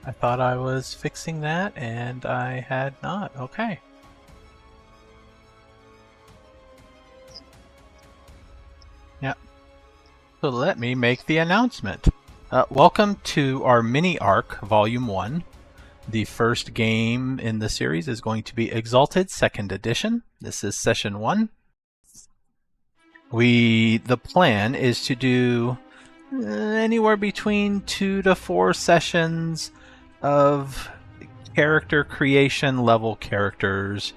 I thought I was fixing that, and I had not. Okay. Yeah. So let me make the announcement. Welcome to our mini arc, Volume 1. The first game in the series is going to be Exalted 2nd Edition. This is Session 1. The plan is to do anywhere between 2 to 4 sessions of character creation level characters,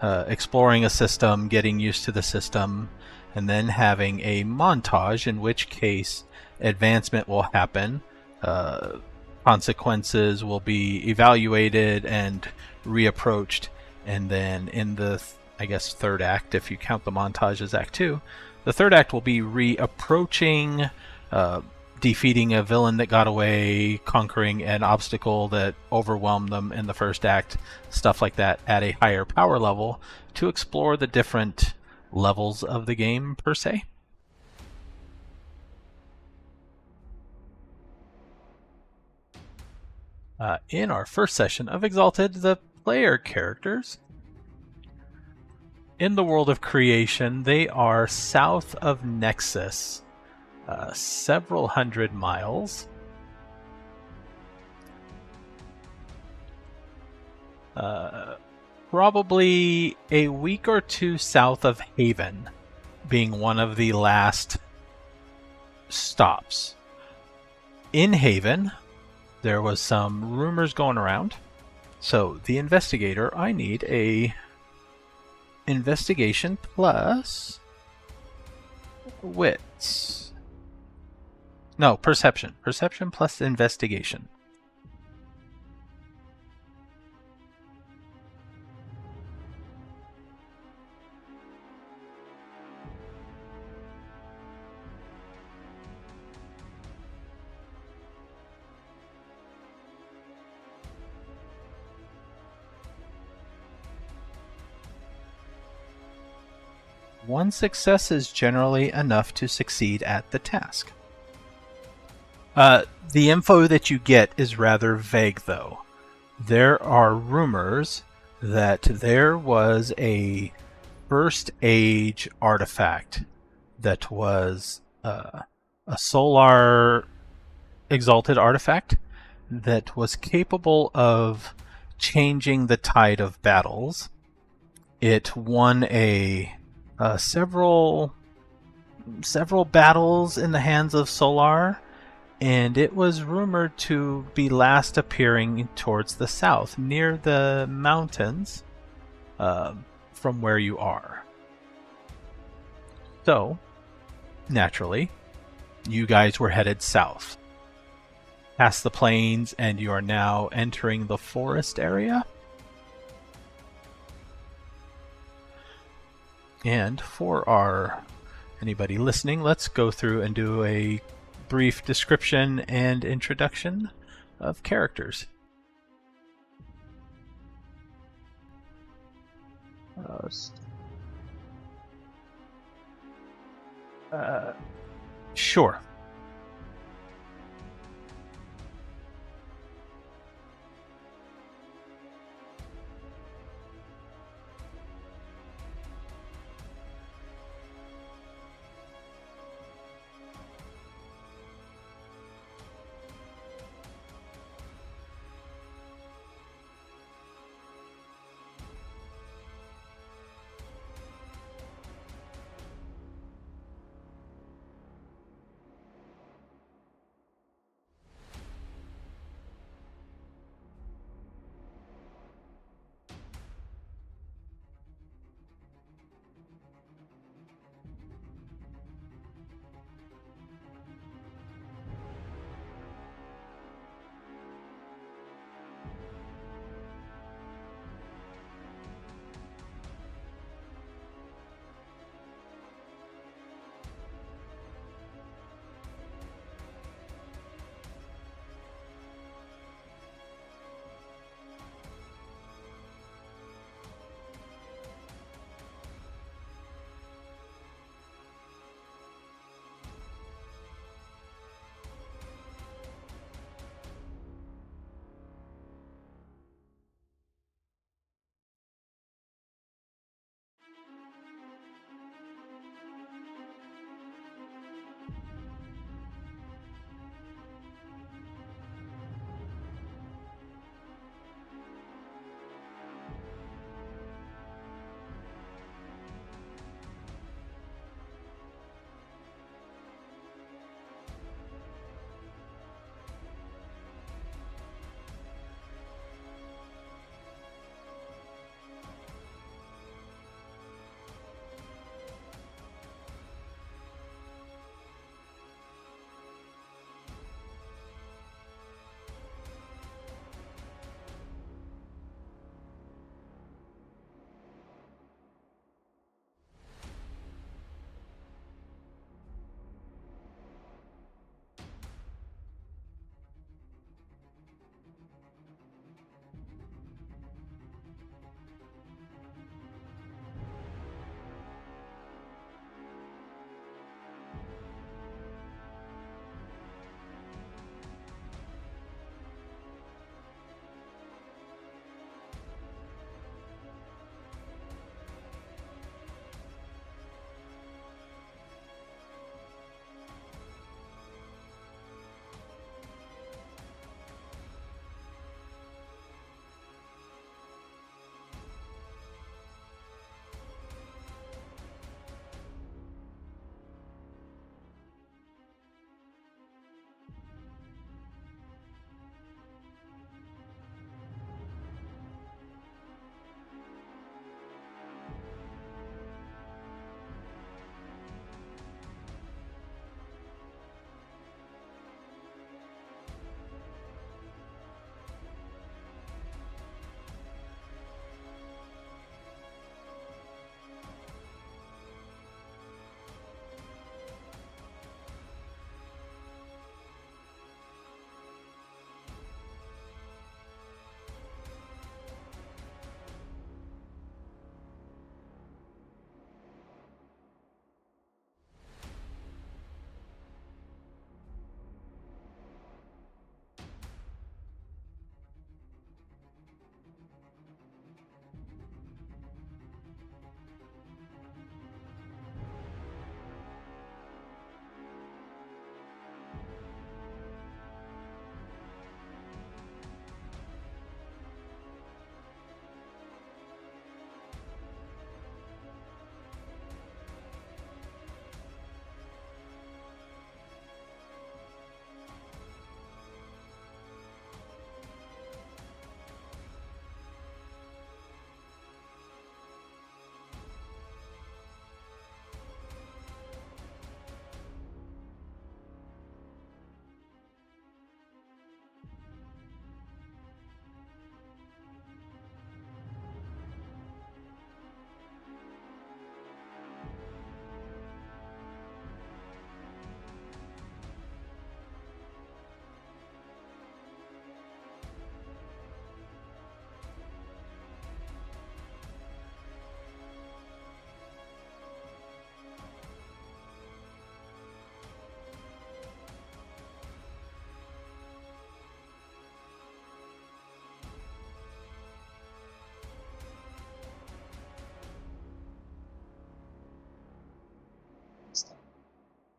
exploring a system, getting used to the system, and then having a montage, in which case advancement will happen, consequences will be evaluated and reapproached, and then in the, I guess, third act, if you count the montage as Act 2, the third act will be reapproaching, defeating a villain that got away, conquering an obstacle that overwhelmed them in the first act, stuff like that at a higher power level to explore the different levels of the game per se. In our first session of Exalted, the player characters in the world of creation, they are south of Nexus, several hundred miles. Probably a week or two south of Haven, being one of the last stops. In Haven, there was some rumors going around. So, the investigator, I need a investigation plus wits. No, perception. Perception plus investigation. One success is generally enough to succeed at the task. The info that you get is rather vague, though. There are rumors that there was a First Age artifact that was a solar exalted artifact that was capable of changing the tide of battles. It won several battles in the hands of Solar, and it was rumored to be last appearing towards the south, near the mountains from where you are. So, naturally, you guys were headed south, past the plains, and you are now entering the forest area. And for anybody listening, let's go through and do a brief description and introduction of characters. Sure.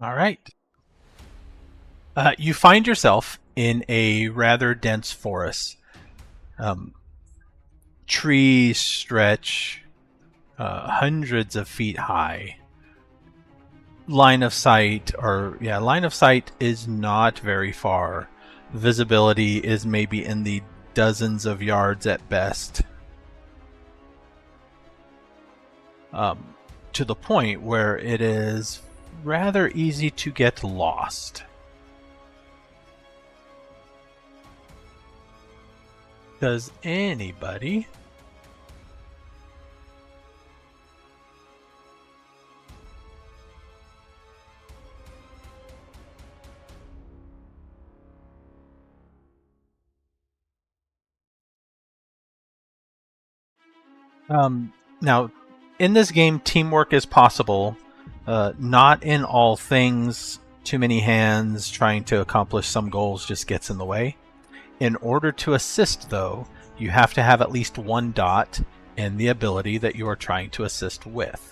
All right. You find yourself in a rather dense forest. Um, Trees stretch hundreds of feet high. Line of sight, line of sight is not very far. Visibility is maybe in the dozens of yards at best. To the point where it is rather easy to get lost. Does anybody now, in this game, teamwork is possible. Not in all things. Too many hands trying to accomplish some goals just gets in the way. In order to assist, though, you have to have at least one dot in the ability that you are trying to assist with.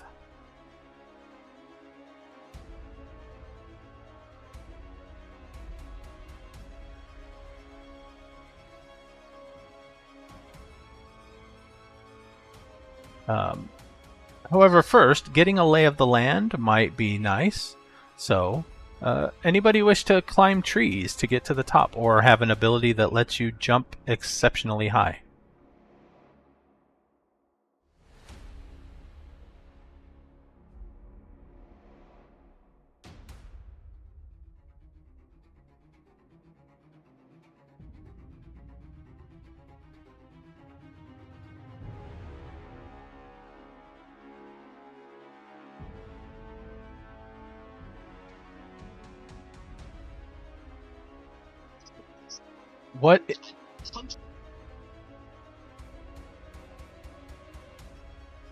However, first, getting a lay of the land might be nice. So, anybody wish to climb trees to get to the top, or have an ability that lets you jump exceptionally high?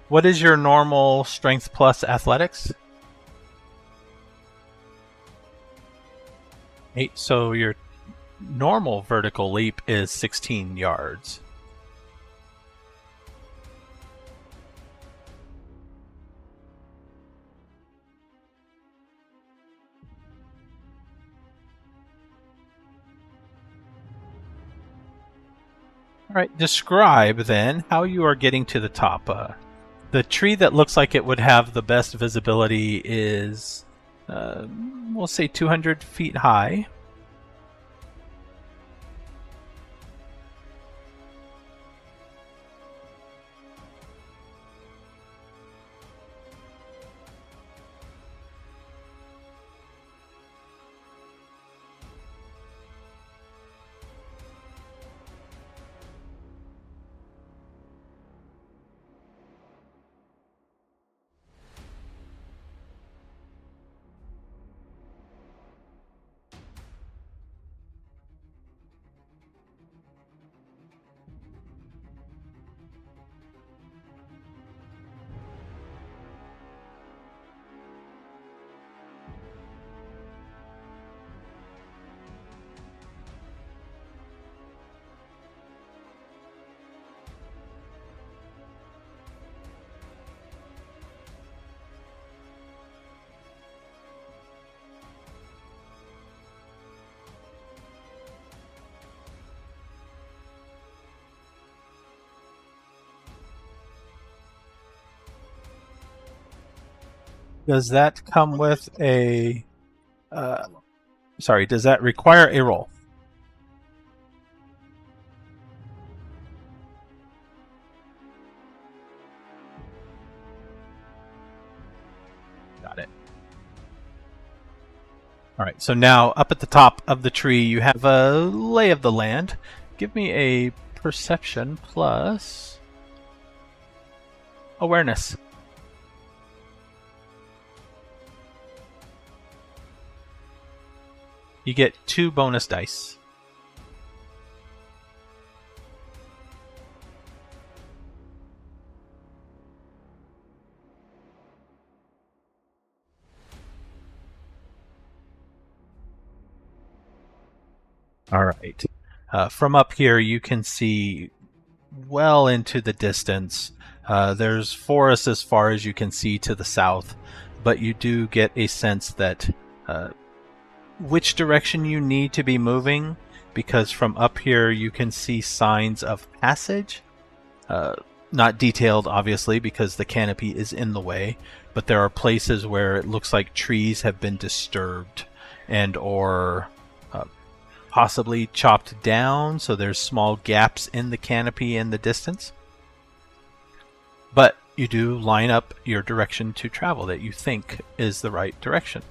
What is your normal strength plus athletics? 8. So your normal vertical leap is 16 yards. All right, describe then how you are getting to the top. The tree that looks like it would have the best visibility is, we'll say 200 feet high. Does that come with a... sorry, does that require a roll? Got it. All right, so now up at the top of the tree, you have a lay of the land. Give me a perception plus awareness. You get 2 bonus dice. All right. From up here, you can see well into the distance. There's forest as far as you can see to the south, but you do get a sense that which direction you need to be moving, because from up here you can see signs of passage. Not detailed, obviously, because the canopy is in the way, but there are places where it looks like trees have been disturbed and or possibly chopped down, so there's small gaps in the canopy in the distance. But you do line up your direction to travel that you think is the right direction.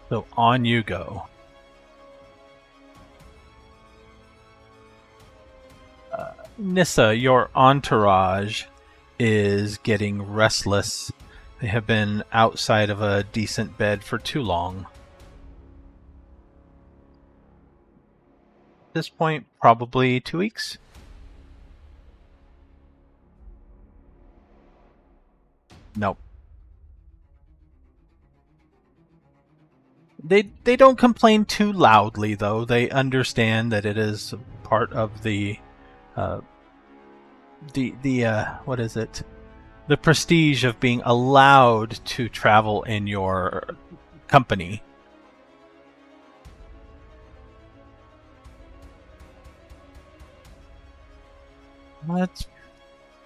So on you go. Nissa, your entourage is getting restless. They have been outside of a decent bed for too long. At this point, probably 2 weeks. Nope. They don't complain too loudly, though. They understand that it is part of the what is it? The prestige of being allowed to travel in your company. It's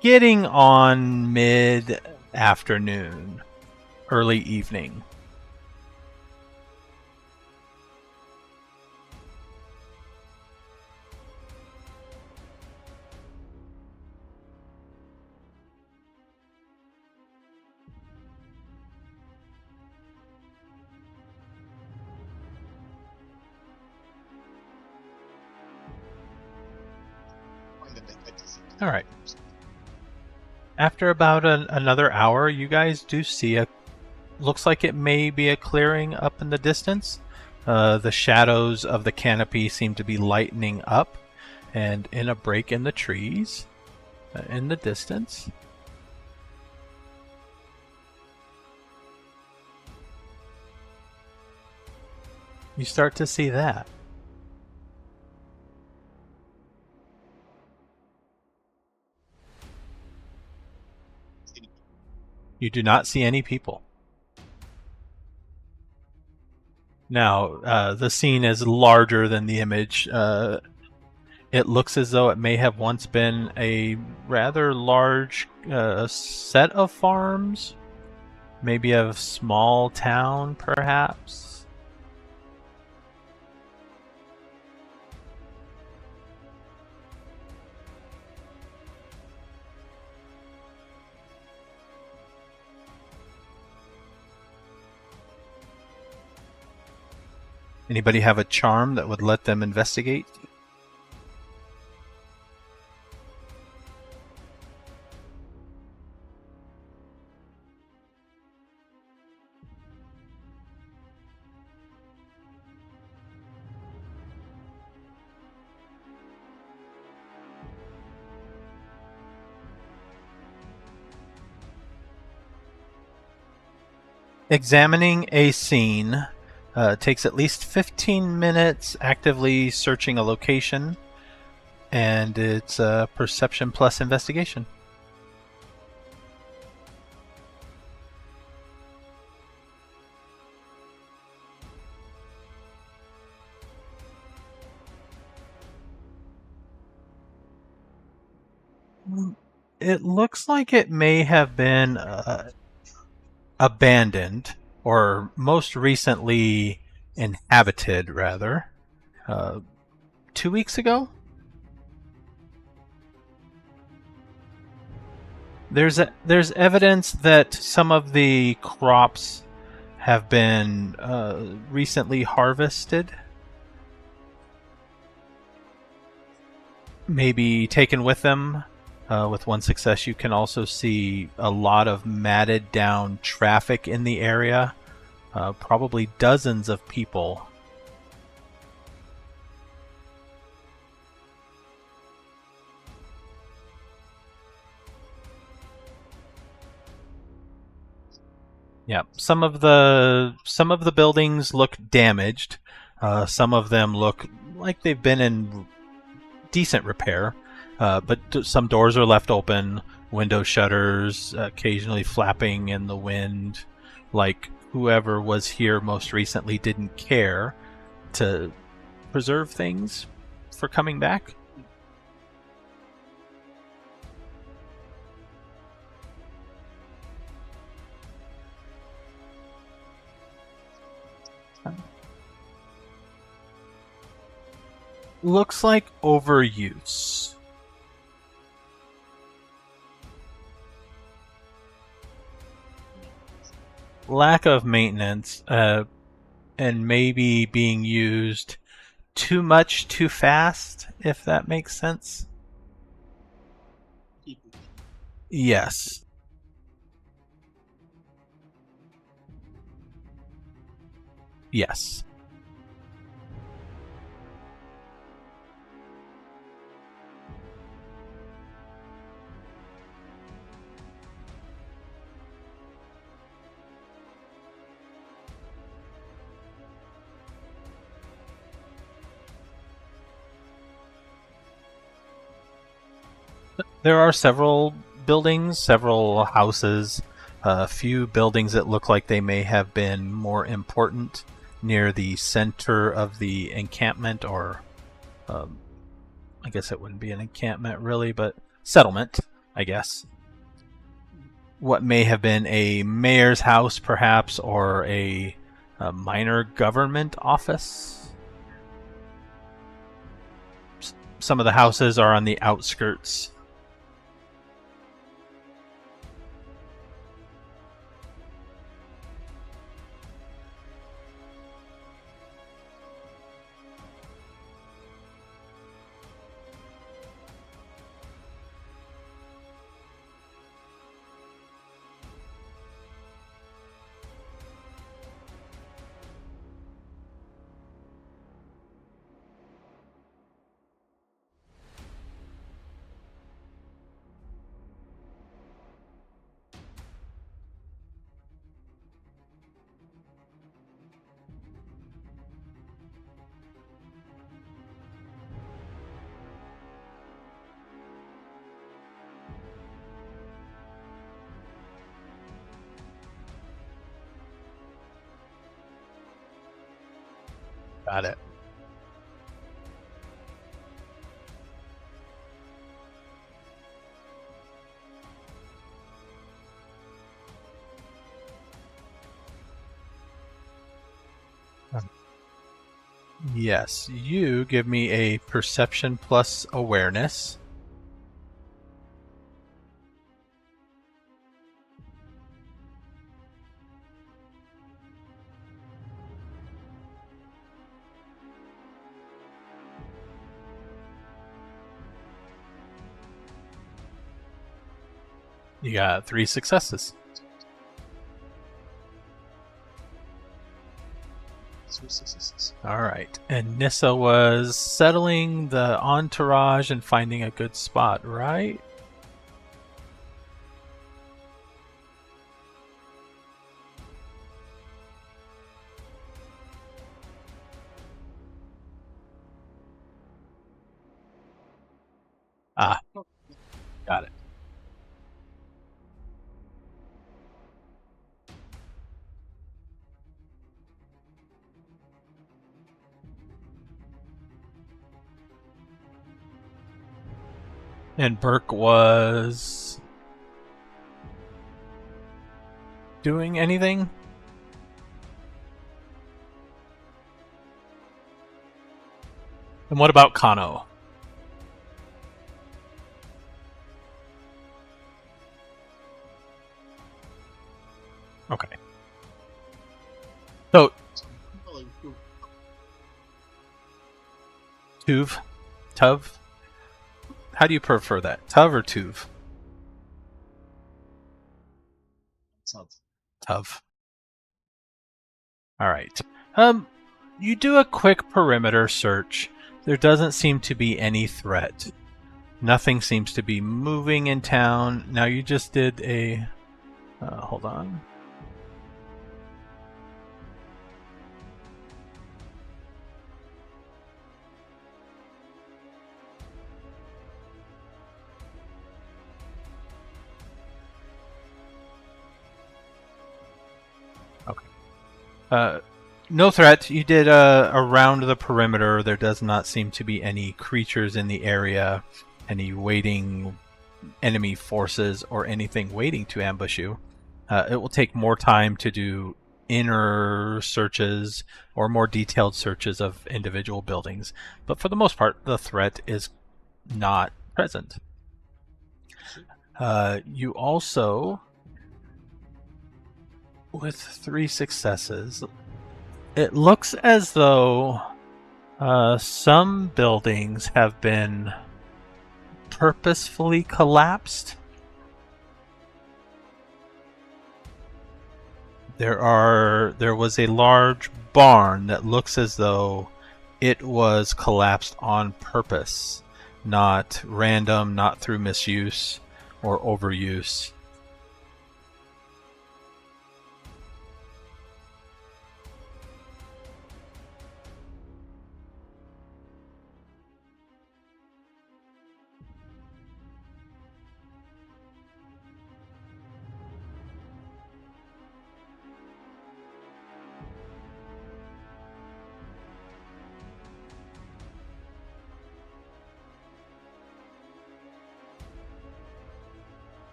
getting on mid-afternoon, early evening. All right. After about another hour, you guys do see looks like it may be a clearing up in the distance. The shadows of the canopy seem to be lightening up, and in a break in the trees in the distance. You start to see that. You do not see any people. Now, the scene is larger than the image. It looks as though it may have once been a rather large set of farms. Maybe a small town, perhaps. Anybody have a charm that would let them investigate? Examining a scene takes at least 15 minutes actively searching a location, and it's perception plus investigation. It looks like it may have been abandoned, or most recently inhabited, rather, 2 weeks ago. There's evidence that some of the crops have been recently harvested, maybe taken with them. With one success, you can also see a lot of matted down traffic in the area. probably dozens of people. Yeah, some of the buildings look damaged. Some of them look like they've been in decent repair, but some doors are left open. Window shutters occasionally flapping in the wind, like whoever was here most recently didn't care to preserve things for coming back. Looks like overuse. Lack of maintenance, and maybe being used too much too fast, if that makes sense. Yes. Yes. There are several buildings, several houses, a few buildings that look like they may have been more important near the center of the encampment, or I guess it wouldn't be an encampment really, but settlement, I guess. What may have been a mayor's house, perhaps, or a minor government office. Some of the houses are on the outskirts. Got it. Yes, you give me a perception plus awareness. You got 3 successes. All right. And Nissa was settling the entourage and finding a good spot, right? Ah, got it. And Burke was doing anything? And what about Kano? Okay. So, Tuv? How do you prefer that? Tuv or Tuv? Tuv. All right. You do a quick perimeter search. There doesn't seem to be any threat. Nothing seems to be moving in town. Now you just did a... hold on. Okay. No threat. You did around the perimeter. There does not seem to be any creatures in the area, any waiting enemy forces, or anything waiting to ambush you. It will take more time to do inner searches or more detailed searches of individual buildings, but for the most part, the threat is not present. You also, with 3 successes, it looks as though some buildings have been purposefully collapsed. There was a large barn that looks as though it was collapsed on purpose, not random, not through misuse or overuse.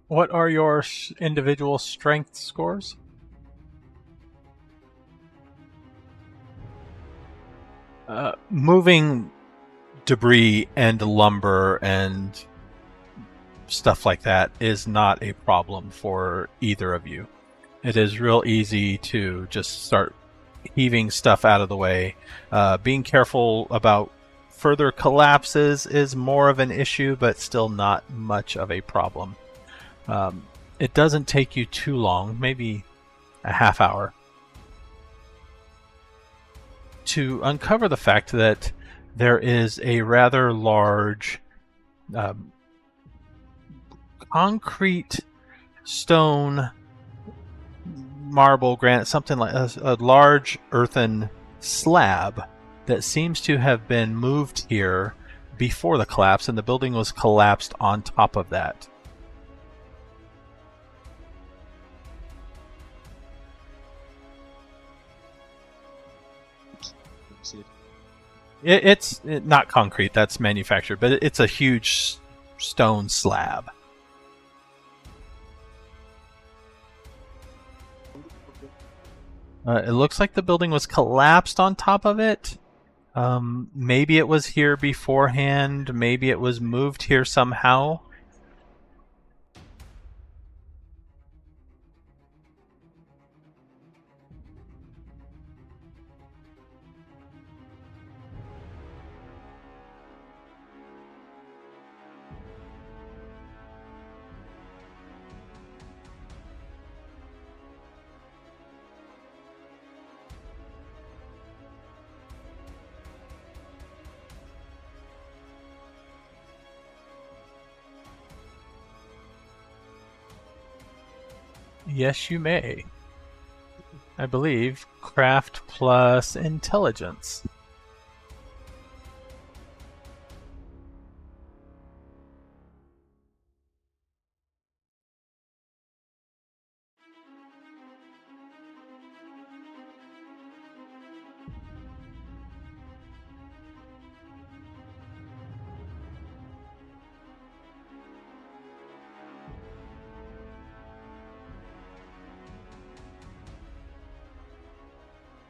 What are your individual strength scores? Moving debris and lumber and stuff like that is not a problem for either of you. It is real easy to just start heaving stuff out of the way. Being careful about further collapses is more of an issue, but still not much of a problem. It doesn't take you too long, maybe a half hour, to uncover the fact that there is a rather large concrete, stone, marble, granite, something like a large earthen slab that seems to have been moved here before the collapse, and the building was collapsed on top of that. It's not concrete, that's manufactured, but it's a huge stone slab. It looks like the building was collapsed on top of it. Maybe it was here beforehand, maybe it was moved here somehow. Yes, you may. I believe craft plus intelligence.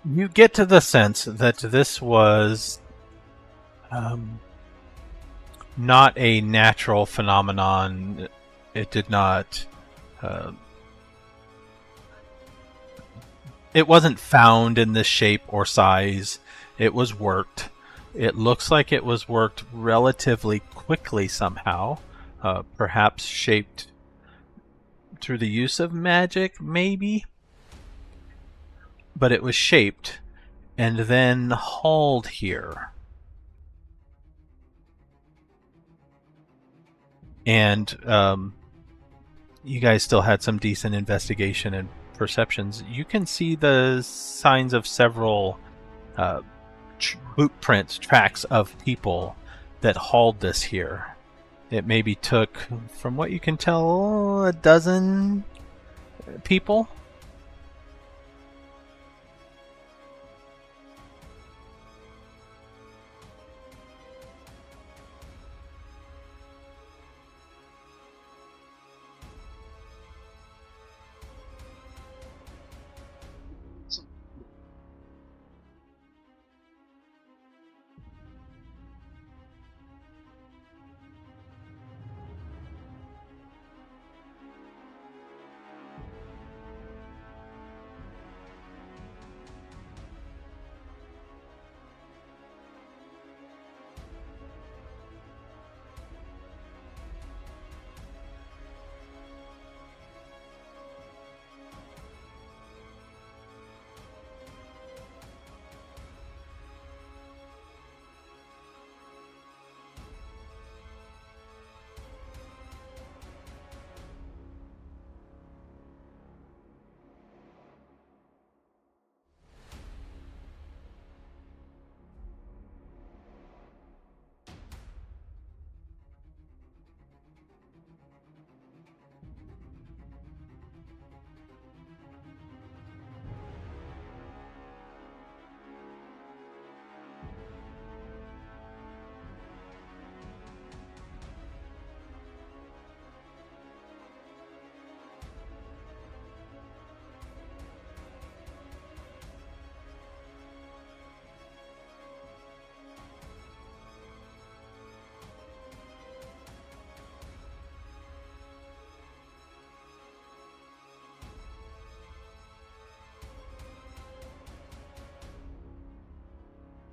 You get to the sense that this was not a natural phenomenon. It did not. It wasn't found in this shape or size. It was worked. It looks like it was worked relatively quickly somehow, perhaps shaped through the use of magic, maybe. But it was shaped and then hauled here. And you guys still had some decent investigation and perceptions. You can see the signs of several boot prints, tracks of people that hauled this here. It maybe took, from what you can tell, a dozen people.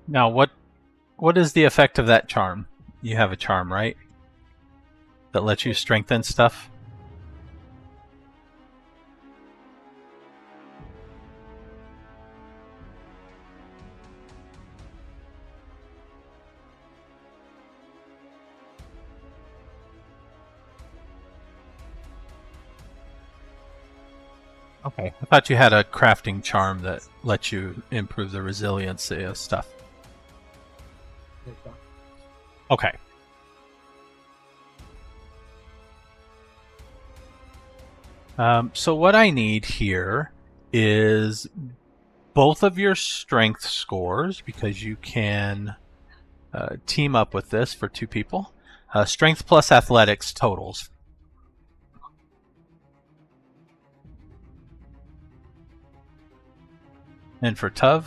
Now, what is the effect of that charm? You have a charm, right? That lets you strengthen stuff? Okay. I thought you had a crafting charm that lets you improve the resiliency of stuff. Okay. So what I need here is both of your strength scores, because you can team up with this for two people. Strength plus athletics totals. And for Tuv?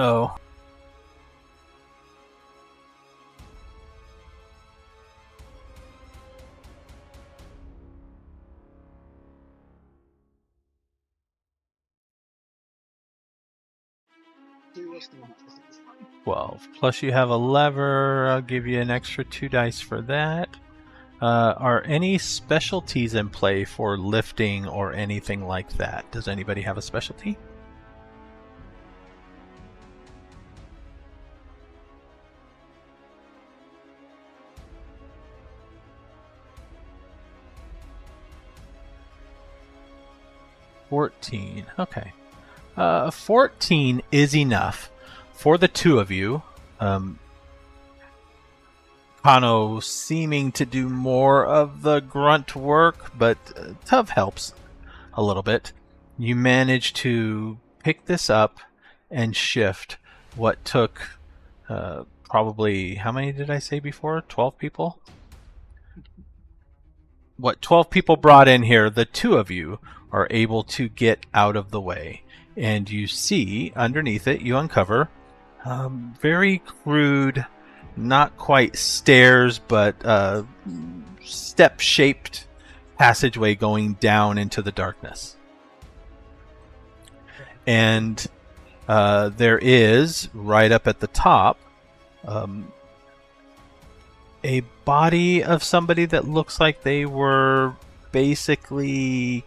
Oh. $12. Plus you have a lever. I'll give you an extra 2 dice for that. Are any specialties in play for lifting or anything like that? Does anybody have a specialty? $14. Okay. 14 is enough for the two of you. Kano seeming to do more of the grunt work, but Tuv helps a little bit. You manage to pick this up and shift what took probably, how many did I say before? 12 people? What 12 people brought in here, the two of you are able to get out of the way. And you see underneath it, you uncover very crude, not quite stairs, but step-shaped passageway going down into the darkness. And there is, right up at the top, a body of somebody that looks like they were basically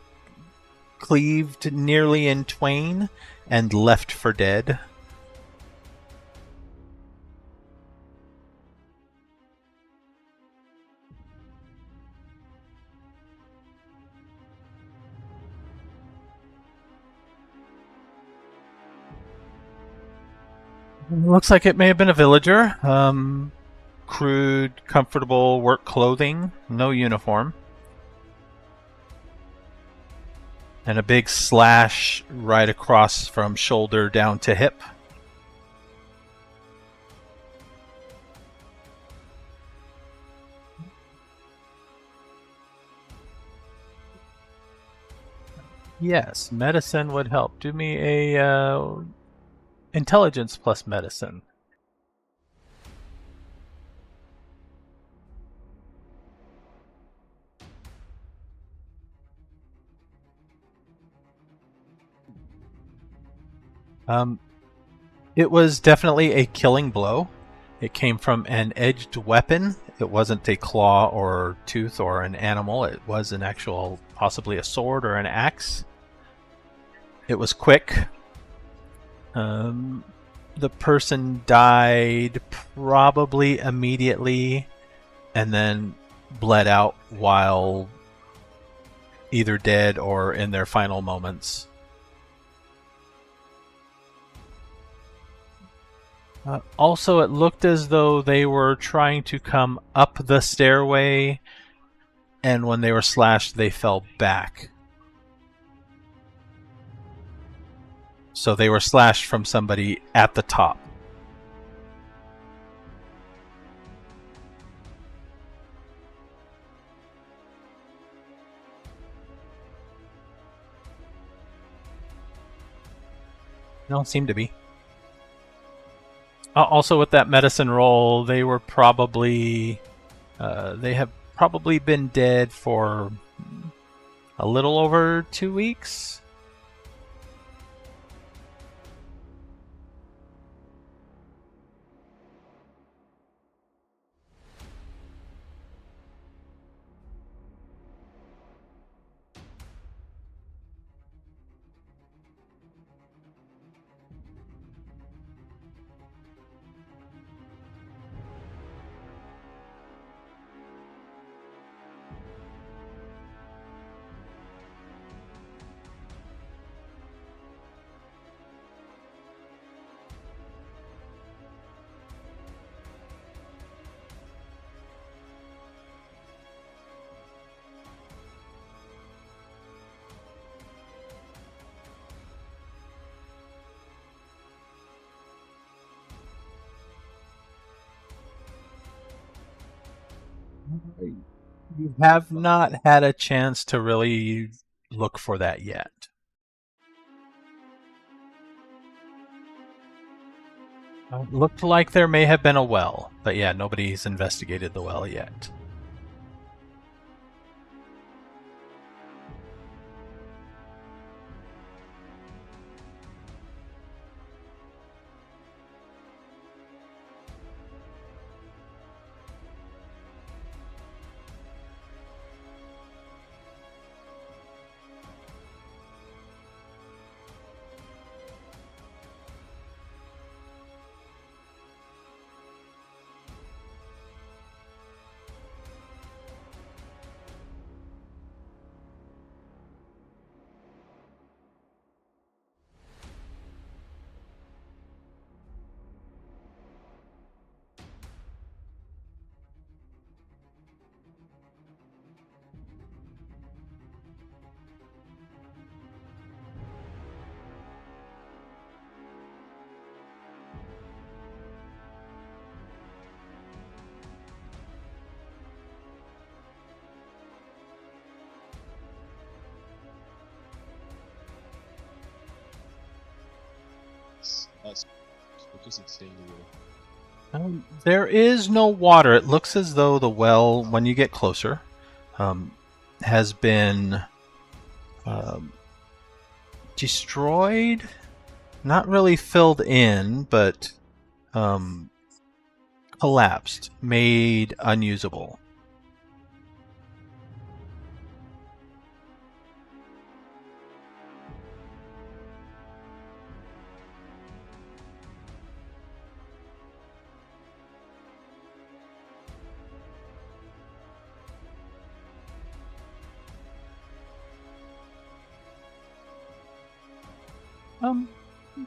cleaved nearly in twain and left for dead. Looks like it may have been a villager. Crude, comfortable work clothing, no uniform. And a big slash right across from shoulder down to hip. Yes, medicine would help. Do me a intelligence plus medicine. It was definitely a killing blow. It came from an edged weapon. It wasn't a claw or tooth or an animal. It was an actual, possibly a sword or an axe. It was quick. The person died probably immediately and then bled out while either dead or in their final moments. Also, it looked as though they were trying to come up the stairway, and when they were slashed, they fell back. So they were slashed from somebody at the top. Don't seem to be. Also, with that medicine roll, they were probably... they have probably been dead for a little over 2 weeks. You have not had a chance to really look for that yet. Looked like there may have been a well, but yeah, nobody's investigated the well yet. just extending it. There is no water. It looks as though the well, when you get closer, has been destroyed. Not really filled in, but collapsed, made unusable.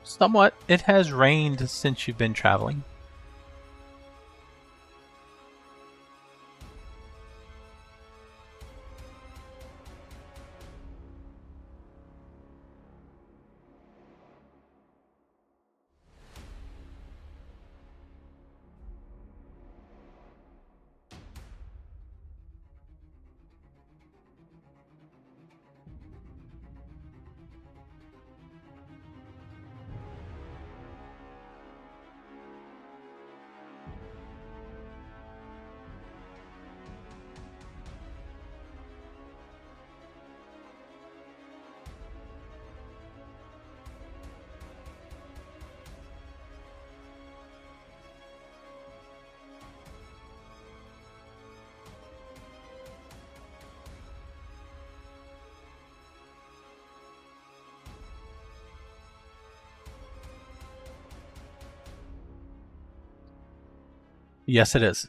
Somewhat. It has rained since you've been traveling. Yes, it is.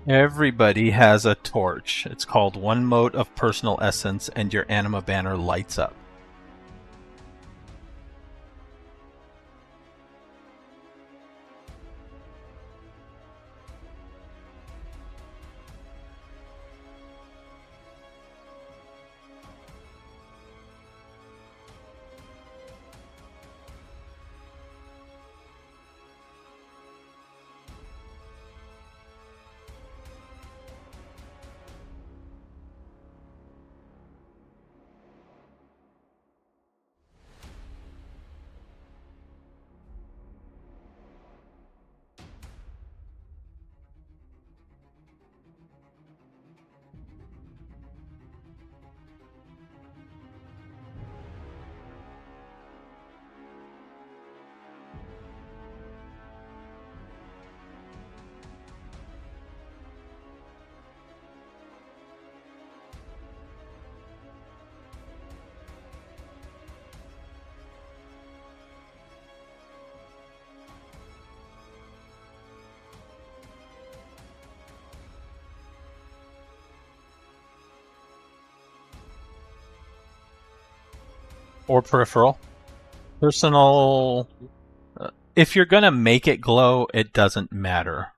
Everybody has a torch. It's called one mote of personal essence, and your anima banner lights up. Or peripheral. Personal. If you're gonna make it glow, it doesn't matter.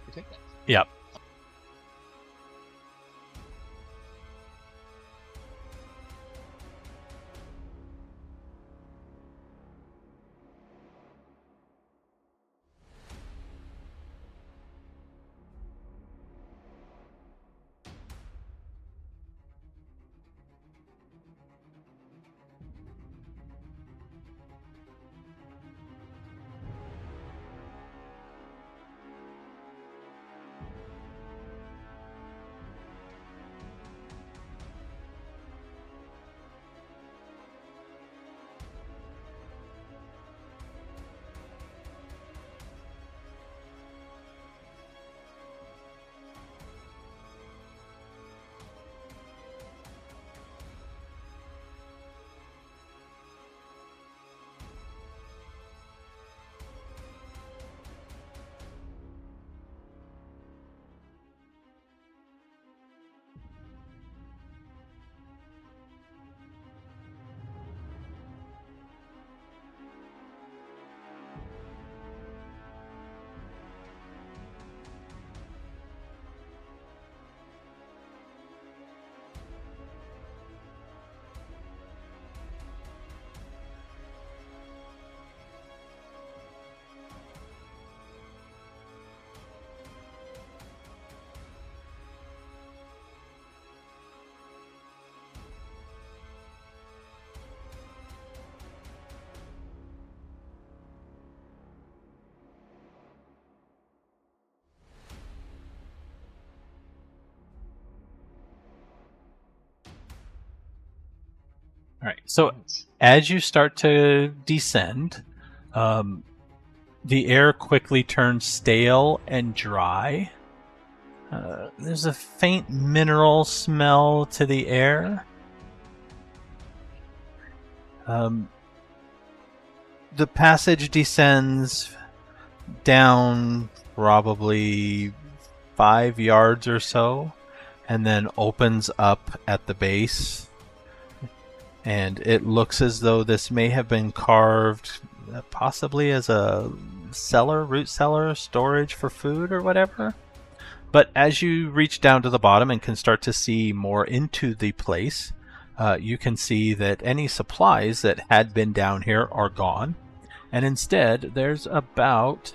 Okay. Yep. All right. So as you start to descend, the air quickly turns stale and dry. There's a faint mineral smell to the air. The passage descends down probably 5 yards or so, and then opens up at the base. And it looks as though this may have been carved possibly as a cellar, root cellar, storage for food or whatever. But as you reach down to the bottom and can start to see more into the place, you can see that any supplies that had been down here are gone. And instead, there's about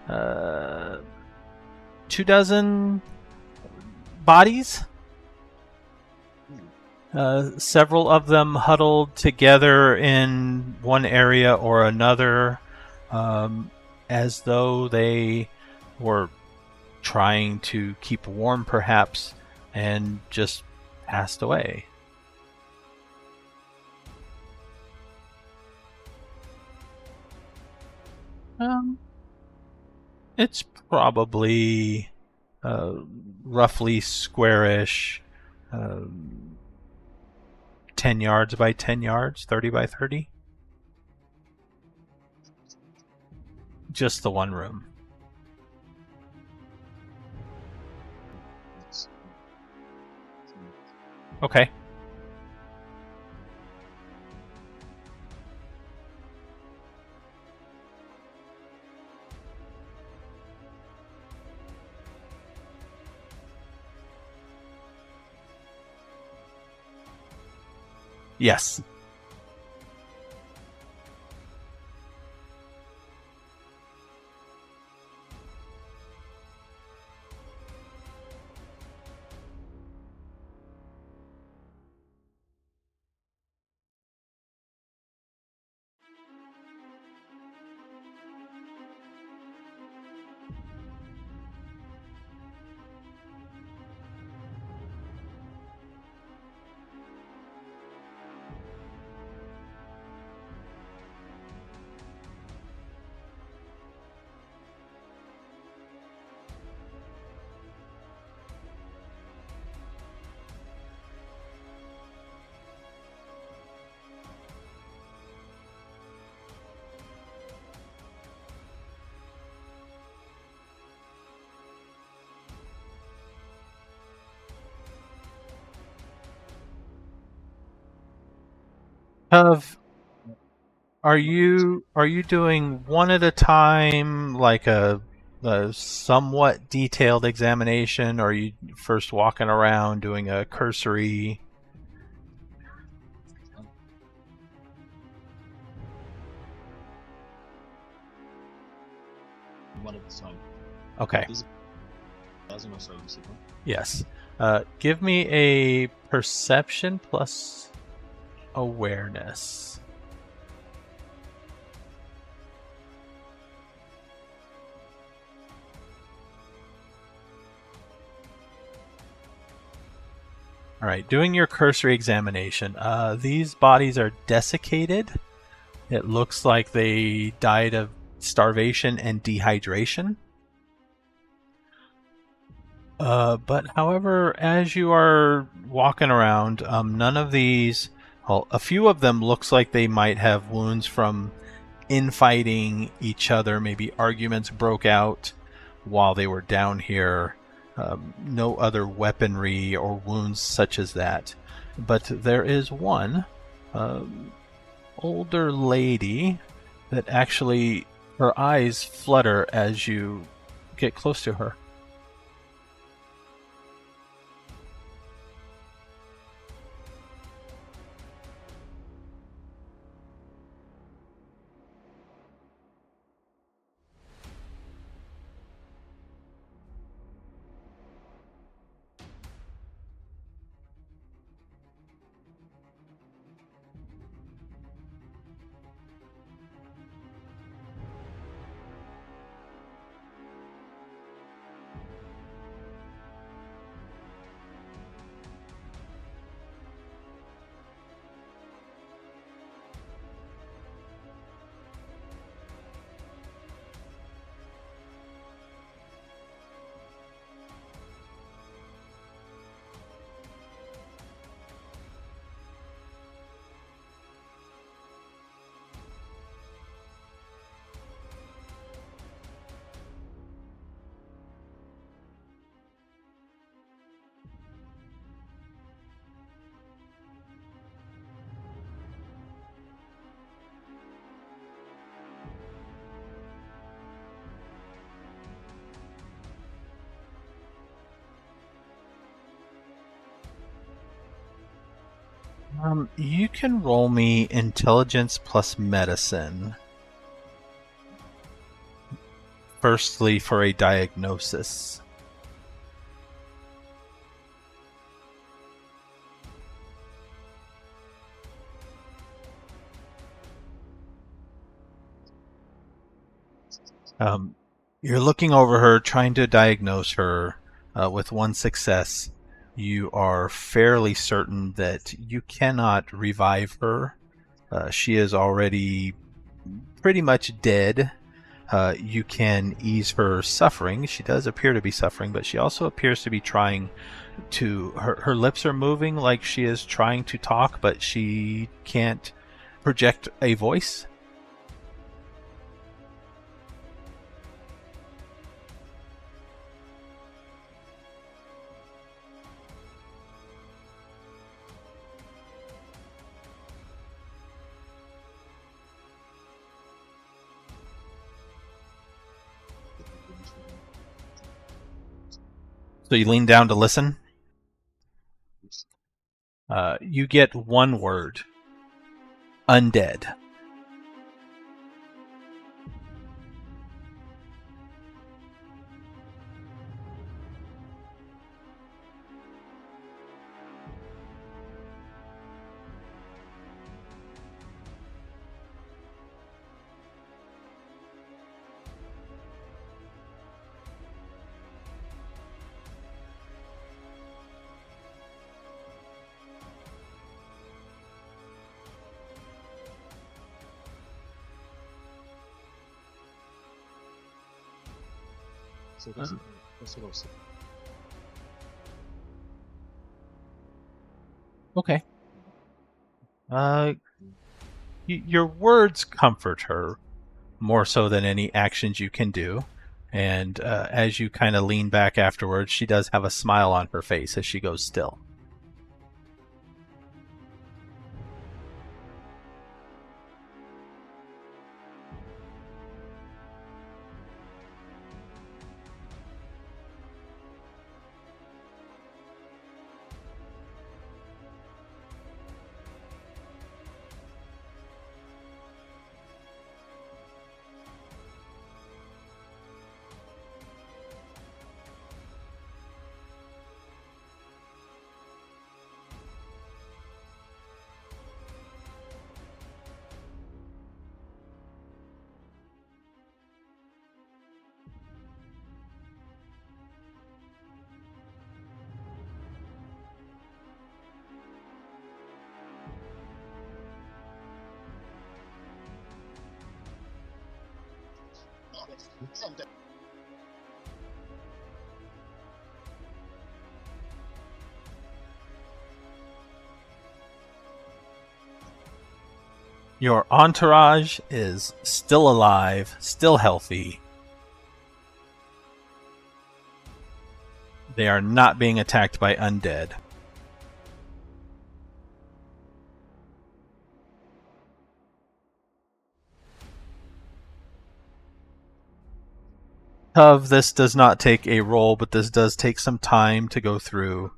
24 bodies. Several of them huddled together in one area or another, as though they were trying to keep warm, perhaps, and just passed away. It's probably roughly squarish, 10 yards by 10 yards, 30 by 30. Just the one room. Okay. Yes. Are you doing one at a time, like a somewhat detailed examination, or are you first walking around doing a cursory? One at a time. Okay. Service. Yes. Give me a perception plus awareness. All right, doing your cursory examination. These bodies are desiccated. It looks like they died of starvation and dehydration. But however, as you are walking around, none of these, well, a few of them looks like they might have wounds from infighting each other. Maybe arguments broke out while they were down here. No other weaponry or wounds such as that. But there is one older lady that actually, her eyes flutter as you get close to her. You can roll me intelligence plus medicine. Firstly, for a diagnosis. You're looking over her, trying to diagnose her. With one success, you are fairly certain that you cannot revive her. She is already pretty much dead. You can ease her suffering. She does appear to be suffering, but she also appears to be trying to. Her lips are moving like she is trying to talk, but she can't project a voice. So you lean down to listen. You get one word. Undead. So that's what I was saying. Okay. Your words comfort her more so than any actions you can do. And as you kind of lean back afterwards, she does have a smile on her face as she goes still. Your entourage is still alive, still healthy. They are not being attacked by undead. This does not take a roll, but this does take some time to go through.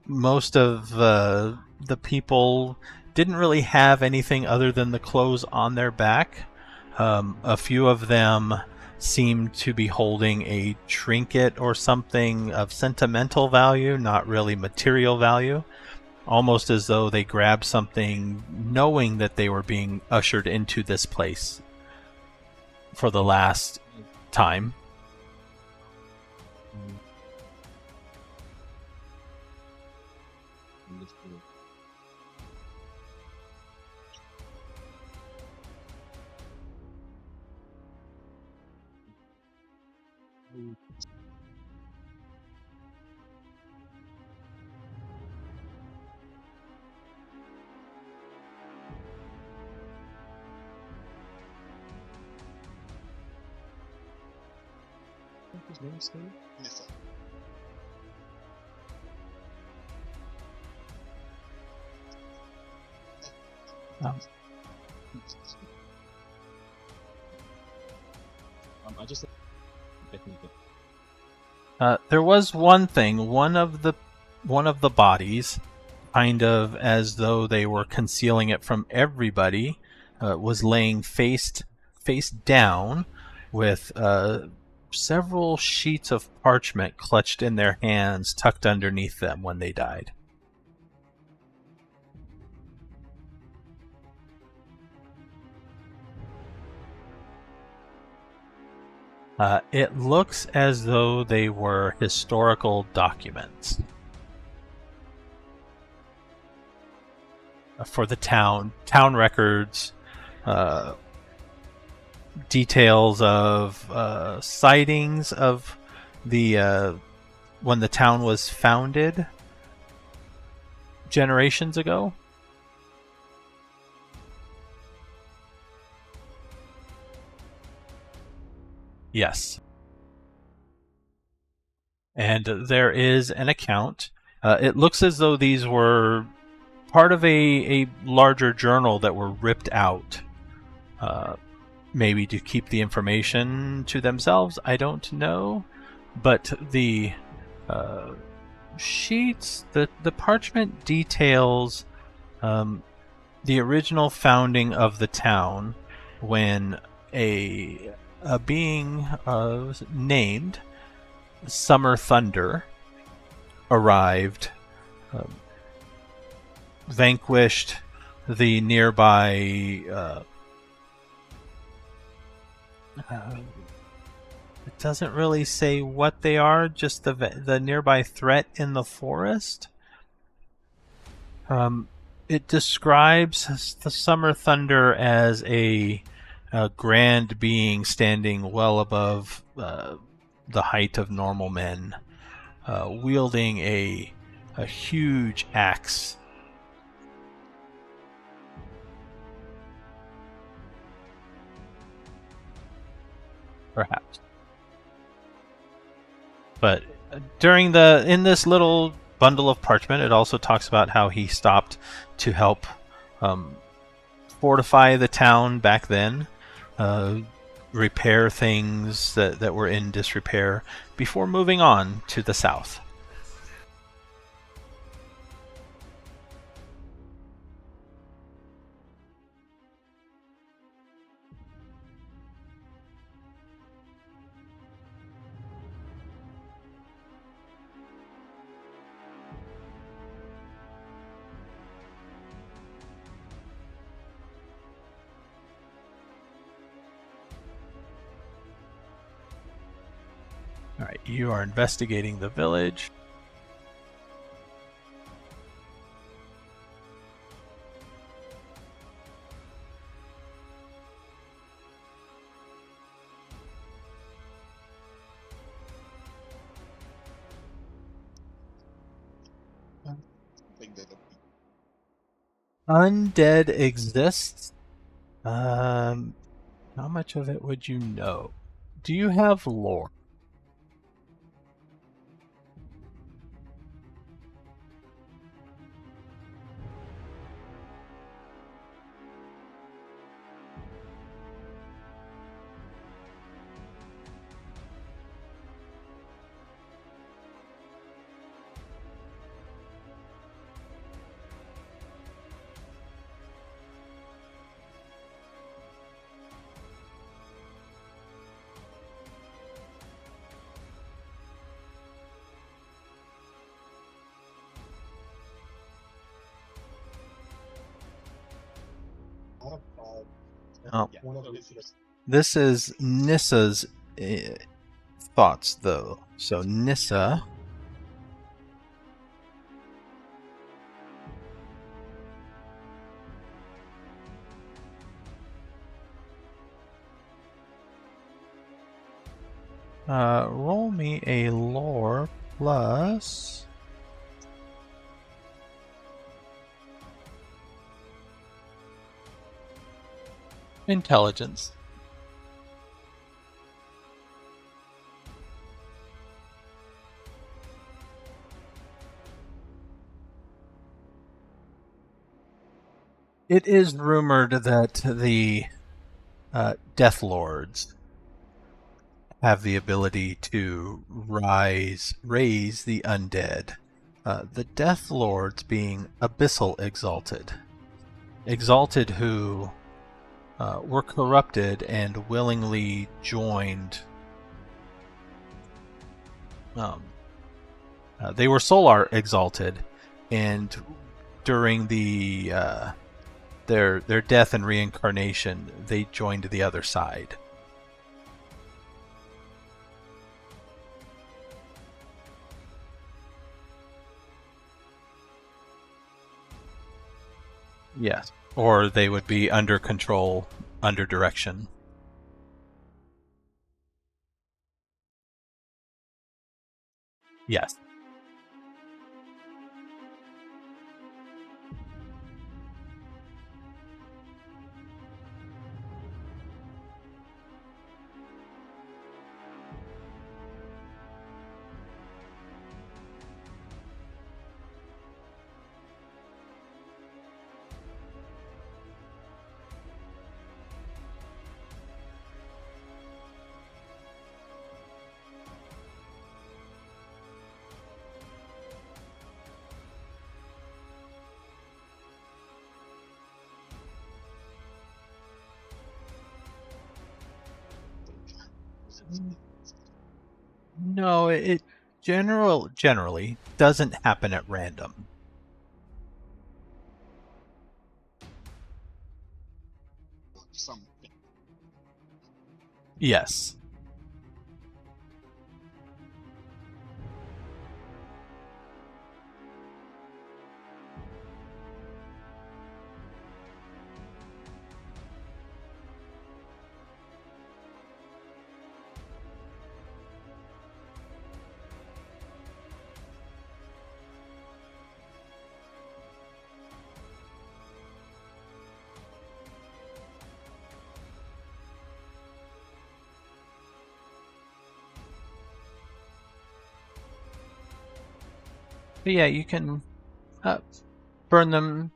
Most of the people didn't really have anything other than the clothes on their back. A few of them seem to be holding a trinket or something of sentimental value, not really material value. Almost as though they grabbed something knowing that they were being ushered into this place for the last time. His name's Steve? I just There was one thing. One of the bodies kind of as though they were concealing it from everybody, was laying face down with several sheets of parchment clutched in their hands, tucked underneath them when they died. It looks as though they were historical documents for the town records, details of sightings of the when the town was founded generations ago. Yes. And there is an account. It looks as though these were part of a larger journal that were ripped out. Maybe to keep the information to themselves, I don't know. But the sheets, the parchment details the original founding of the town when a being named Summer Thunder arrived, vanquished the nearby it doesn't really say what they are, just the nearby threat in the forest. It describes the Summer Thunder as a grand being standing well above the height of normal men, wielding a huge axe. Perhaps. But in this little bundle of parchment, it also talks about how he stopped to help fortify the town back then, repair things that were in disrepair before moving on to the south. All right, you are investigating the village. Undead exists. How much of it would you know? Do you have lore? Oh. This is Nissa's thoughts, though. So Nissa. Roll me a lore plus intelligence. It is rumored that the Death Lords have the ability to raise the undead the Death Lords being Abyssal Exalted. Exalted who were corrupted and willingly joined. They were Solar Exalted, and during their death and reincarnation, they joined the other side. Yes. Or they would be under control, under direction. Yes. No, it generally doesn't happen at random. Something. Yes. But yeah, you can burn them,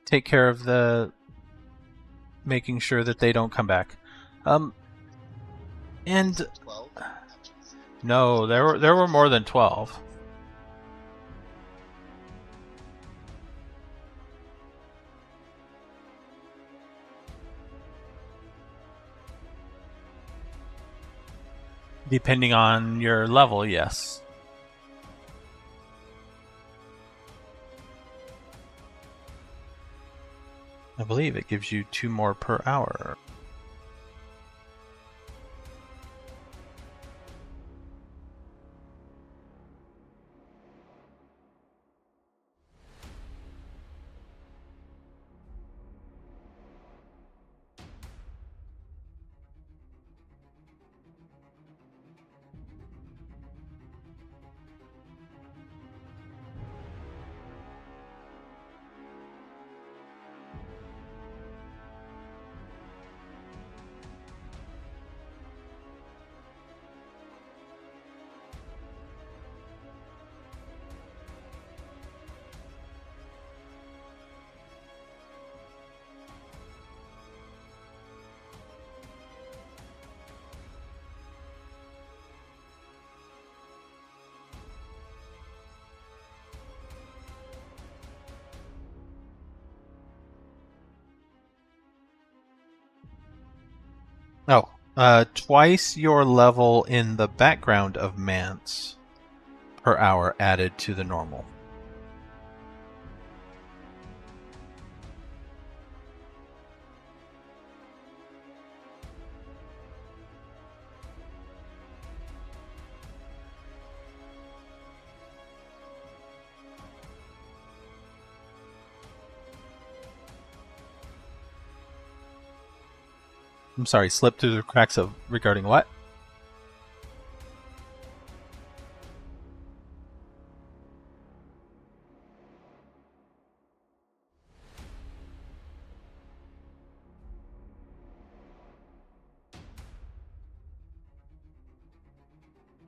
take care of making sure that they don't come back. And 12? no, there were more than 12. Depending on your level, yes. I believe it gives you 2 more per hour. Oh, twice your level in the background of Mance per hour added to the normal. I'm sorry, slipped through the cracks of regarding what?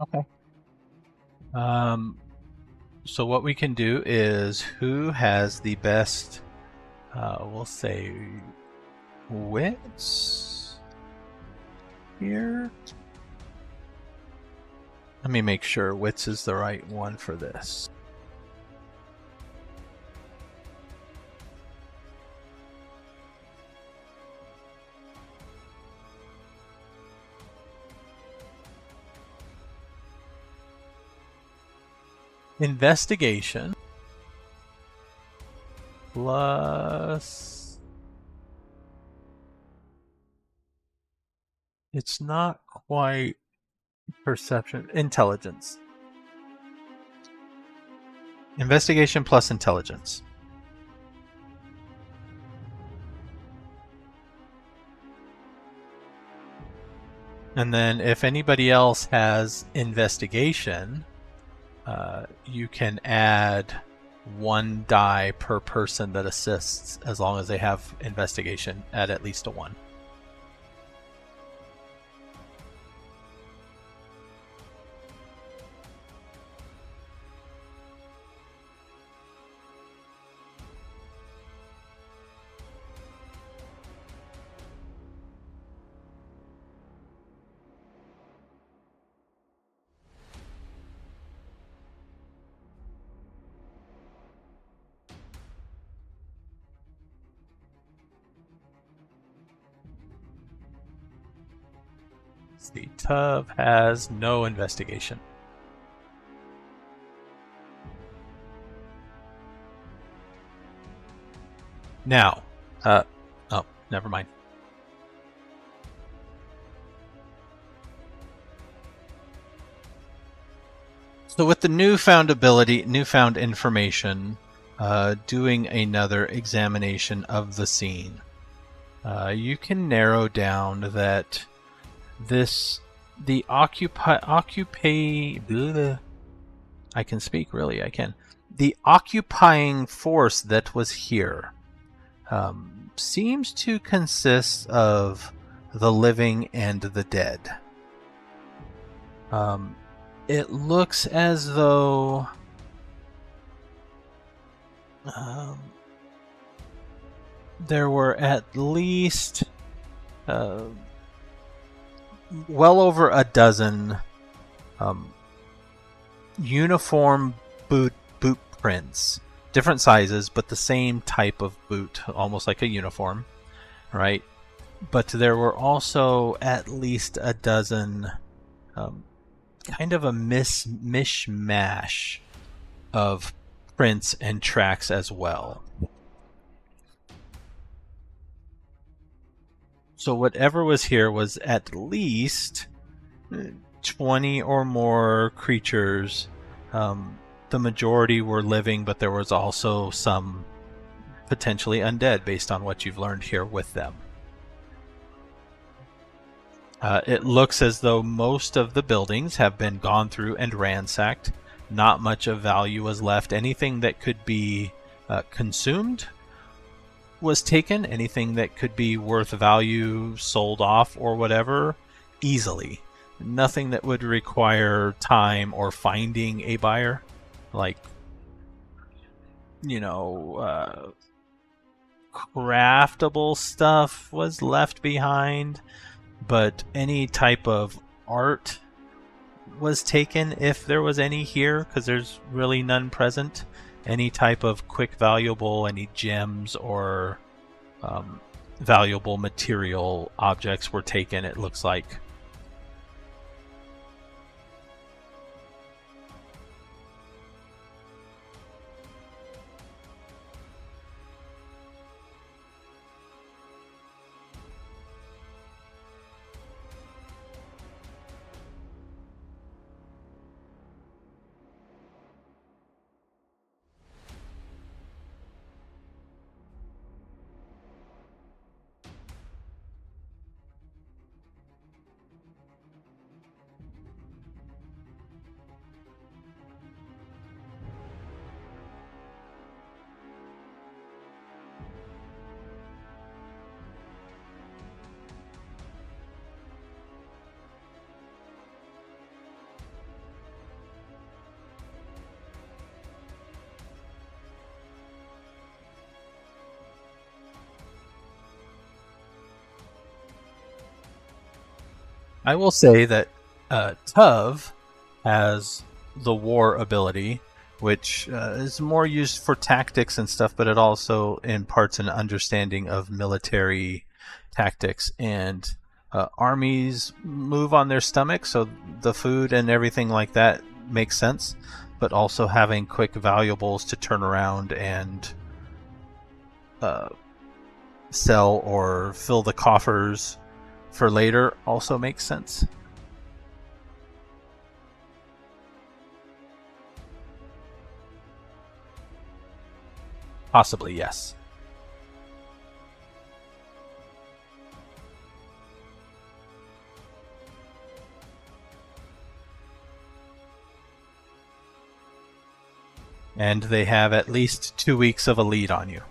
Okay. So what we can do is who has the best, we'll say, wits here? Let me make sure wits is the right one for this. investigation plus... It's not quite perception. Intelligence. Investigation plus intelligence. And then if anybody else has investigation, you can add 1 die per person that assists, as long as they have investigation at least a 1. The Tub has no investigation. Now, oh, never mind. So with the newfound ability, newfound information, doing another examination of the scene, you can narrow down that the occupying force that was here seems to consist of the living and the dead. It looks as though there were at least well over a dozen uniform boot prints, different sizes, but the same type of boot, almost like a uniform, right? But there were also at least a dozen kind of a mishmash of prints and tracks as well. So whatever was here was at least 20 or more creatures. The majority were living, but there was also some potentially undead based on what you've learned here with them. It looks as though most of the buildings have been gone through and ransacked. Not much of value was left. Anything that could be consumed was taken. Anything that could be worth value sold off or whatever, easily. Nothing that would require time or finding a buyer, like, you know, craftable stuff was left behind, but any type of art was taken, if there was any here, because there's really none present. Any type of quick valuable, any gems or valuable material objects were taken, it looks like. I will say that Tuv has the war ability, which is more used for tactics and stuff, but it also imparts an understanding of military tactics. And armies move on their stomach, so the food and everything like that makes sense. but also having quick valuables to turn around and sell or fill the coffers for later also makes sense. Possibly, yes. And they have at least 2 weeks of a lead on you.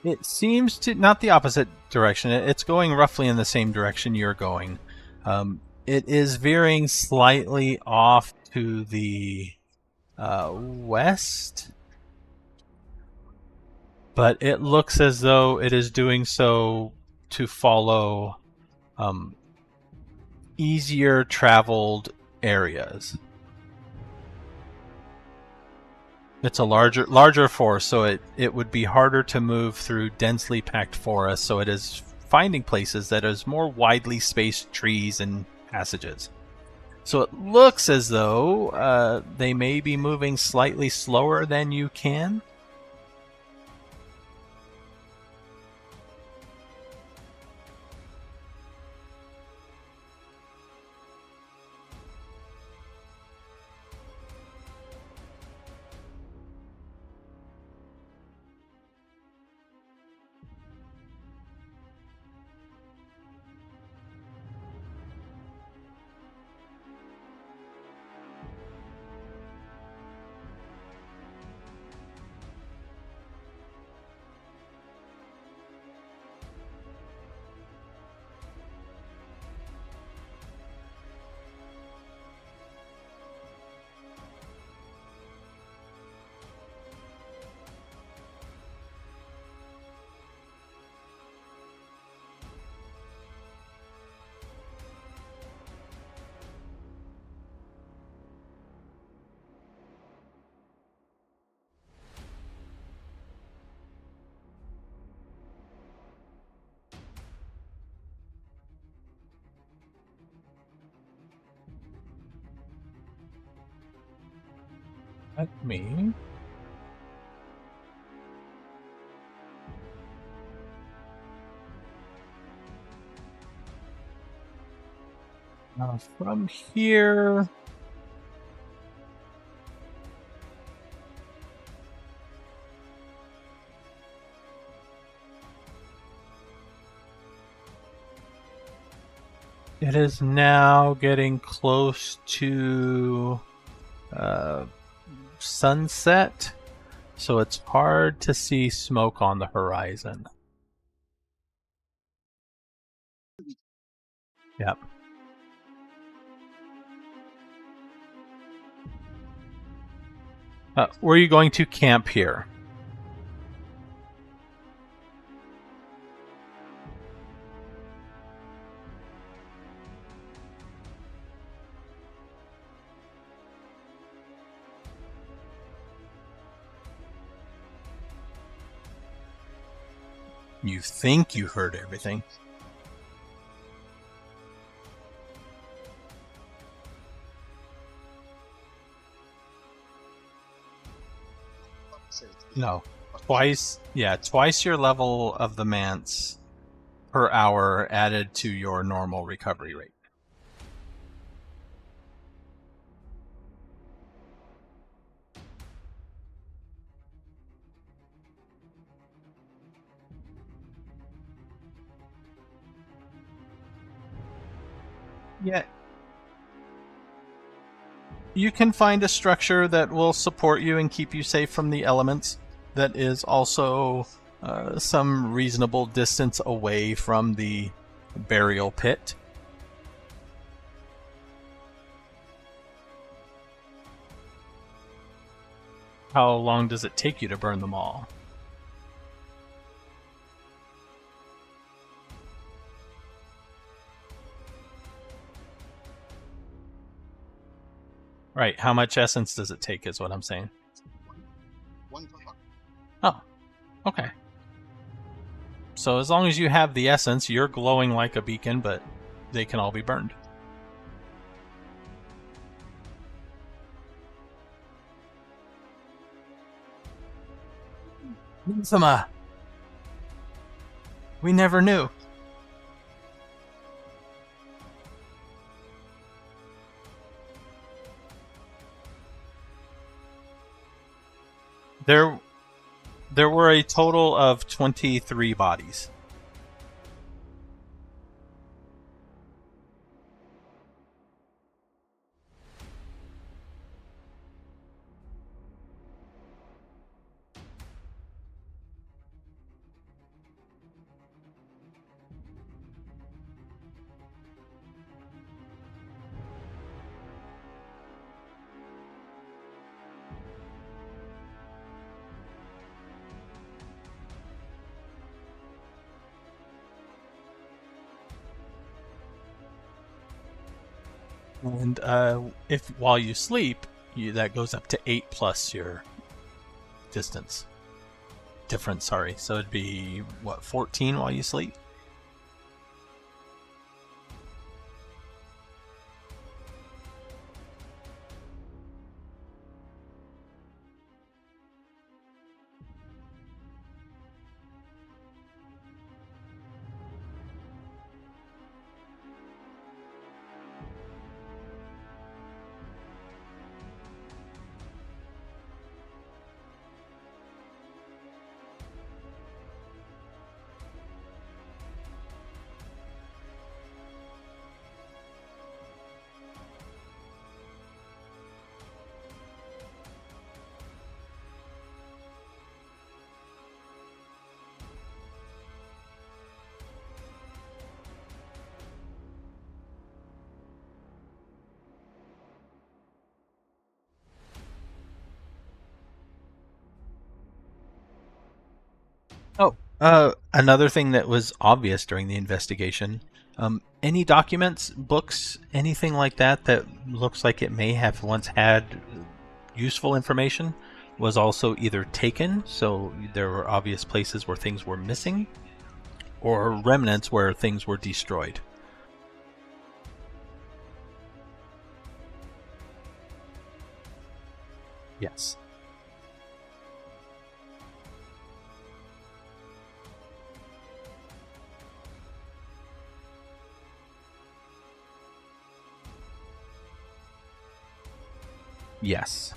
It seems to not the opposite direction. It's going roughly in the same direction you're going. It is veering slightly off to the west, but it looks as though it is doing so to follow easier traveled areas. It's a larger forest, so it would be harder to move through densely packed forests, so it is finding places that is more widely spaced trees and passages. So it looks as though they may be moving slightly slower than you can. Let me now from here. It is now getting close to sunset, so it's hard to see smoke on the horizon. Yep. Were you going to camp here? You think you heard everything. No. Twice your level of the manse per hour added to your normal recovery rate. Yeah. You can find a structure that will support you and keep you safe from the elements that is also some reasonable distance away from the burial pit. How long does it take you to burn them all? Right, how much essence does it take is what I'm saying. One. Oh, okay. So as long as you have the essence, you're glowing like a beacon, but they can all be burned. Nymphoma! We never knew. There were a total of 23 bodies. And if while you sleep, that goes up to 8 plus your distance. Difference, sorry. So it'd be, what, 14 while you sleep? Oh, another thing that was obvious during the investigation, any documents, books, anything like that that looks like it may have once had useful information was also either taken, so there were obvious places where things were missing, or remnants where things were destroyed. Yes. Yes.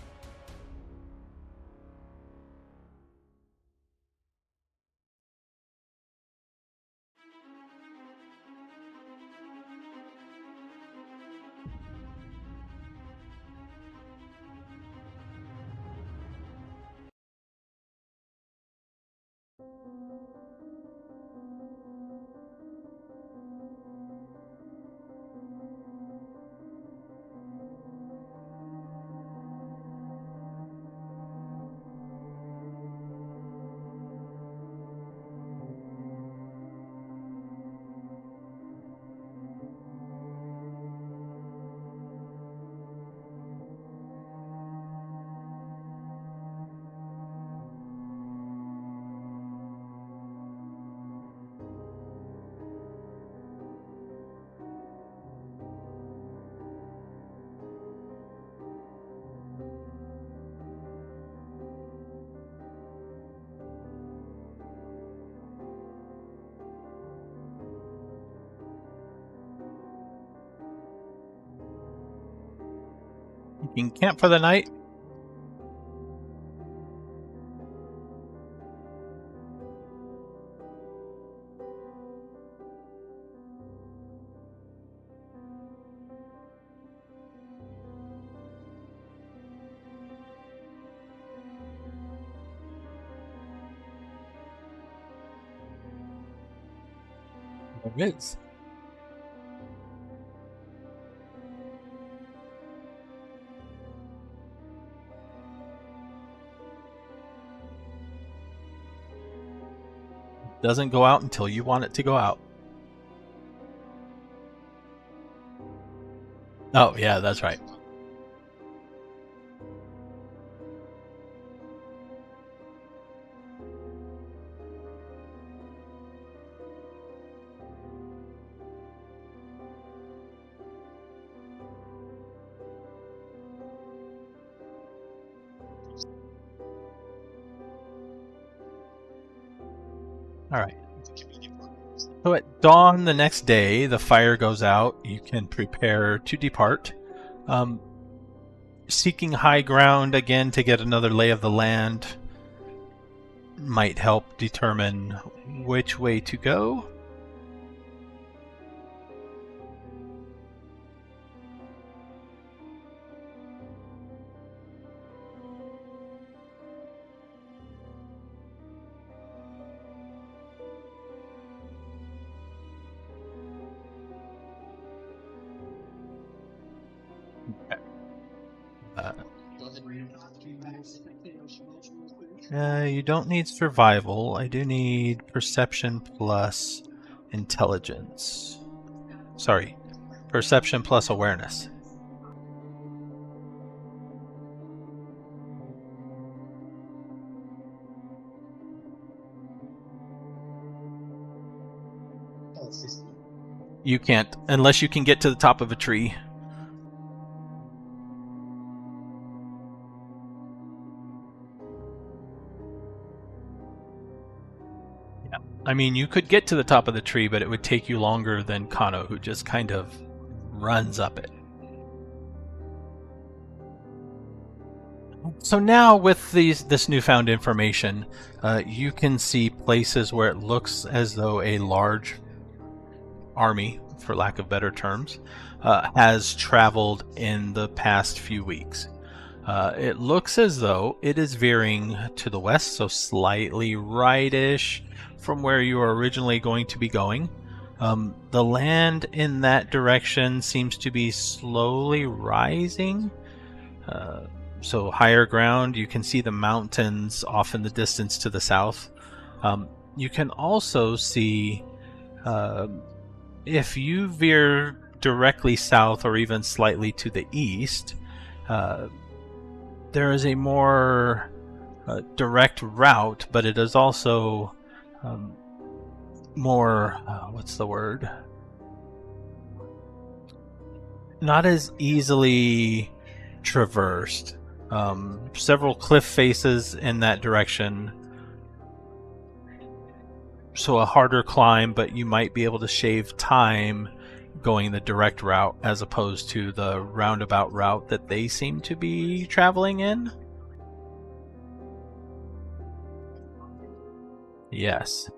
You can camp for the night. There is. Doesn't go out until you want it to go out. Oh, yeah, that's right. All right. So at dawn the next day, the fire goes out. You can prepare to depart. Seeking high ground again to get another lay of the land might help determine which way to go. You don't need survival. I do need perception plus intelligence. Sorry, perception plus awareness. You can't, unless you can get to the top of a tree. Yeah. I mean, you could get to the top of the tree, but it would take you longer than Kano, who just kind of runs up it. So now with this newfound information, you can see places where it looks as though a large army, for lack of better terms, has traveled in the past few weeks. It looks as though it is veering to the west, so slightly rightish from where you were originally going to be going. The land in that direction seems to be slowly rising. So higher ground, you can see the mountains off in the distance to the south. You can also see, if you veer directly south or even slightly to the east, there is a more direct route, but it is also more, what's the word? Not as easily traversed. Several cliff faces in that direction, so a harder climb, but you might be able to shave time going the direct route as opposed to the roundabout route that they seem to be traveling in. Yes.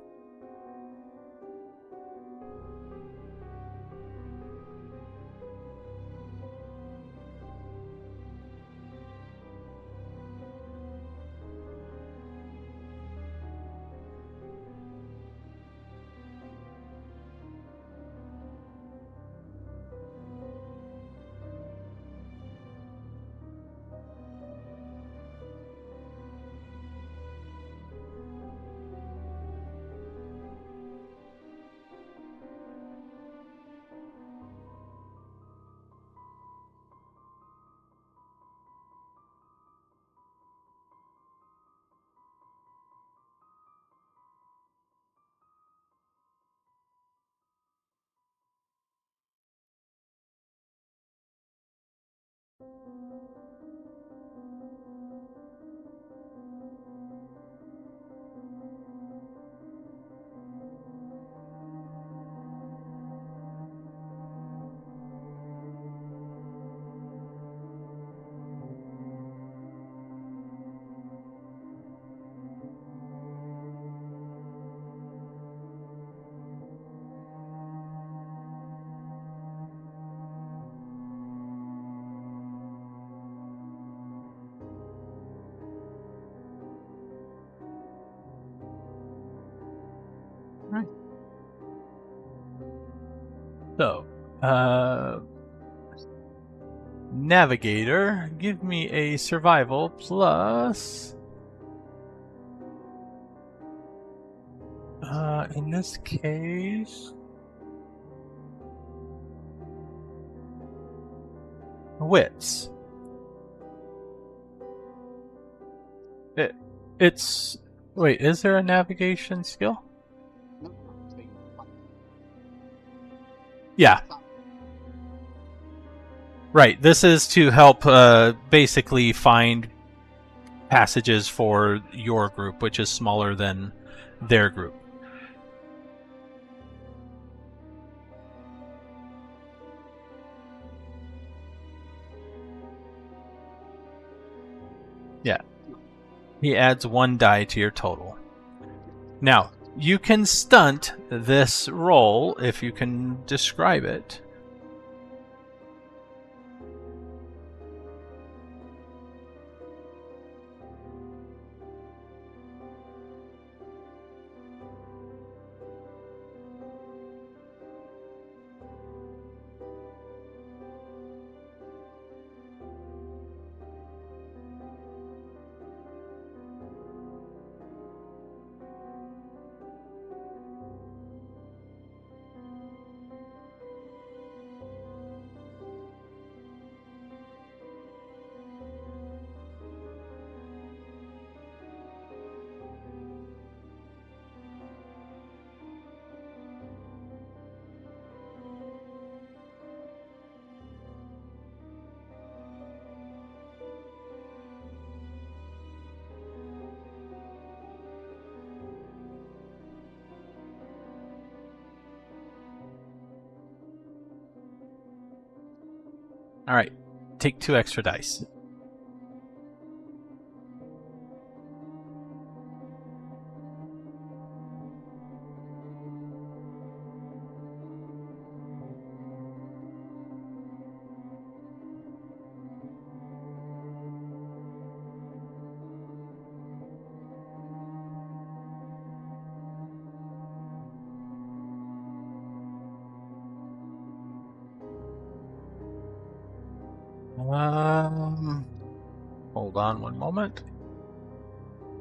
Right. So, Navigator, give me a survival plus. In this case, wits. It's wait. Is there a navigation skill? No, saying Yeah. Right. This is to help basically find passages for your group, which is smaller than their group. Yeah. He adds 1 die to your total. Now, you can stunt this roll if you can describe it. All right, take 2 extra dice. Hold on one moment.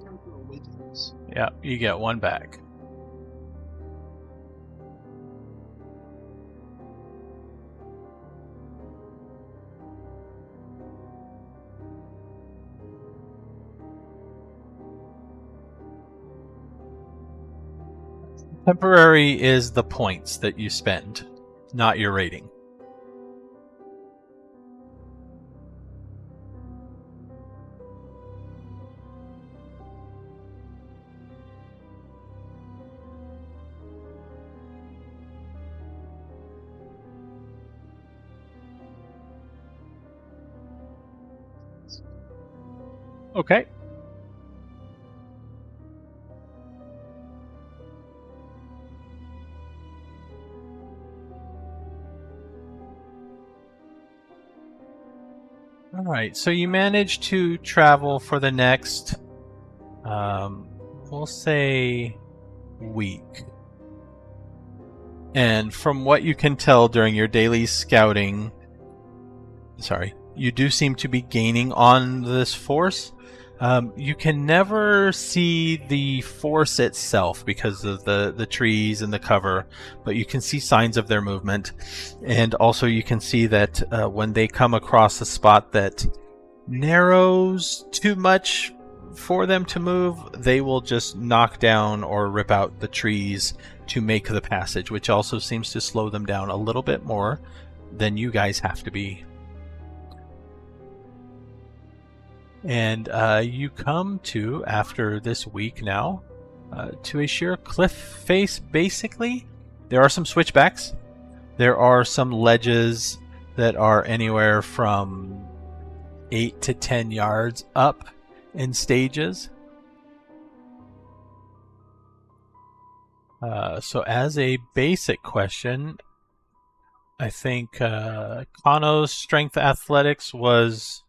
temporal awakenings. Yeah, you get 1 back. Temporary is the points that you spend, not your rating. Okay. All right, so you managed to travel for the next, we'll say, week. And from what you can tell during your daily scouting, you do seem to be gaining on this force. You can never see the force itself because of the trees and the cover, but you can see signs of their movement. And also you can see that when they come across a spot that narrows too much for them to move, they will just knock down or rip out the trees to make the passage, which also seems to slow them down a little bit more than you guys have to be. And you come to, after this week now, to a sheer cliff face, basically. There are some switchbacks. There are some ledges that are anywhere from 8 to 10 yards up in stages. So as a basic question, I think Kano's strength athletics was...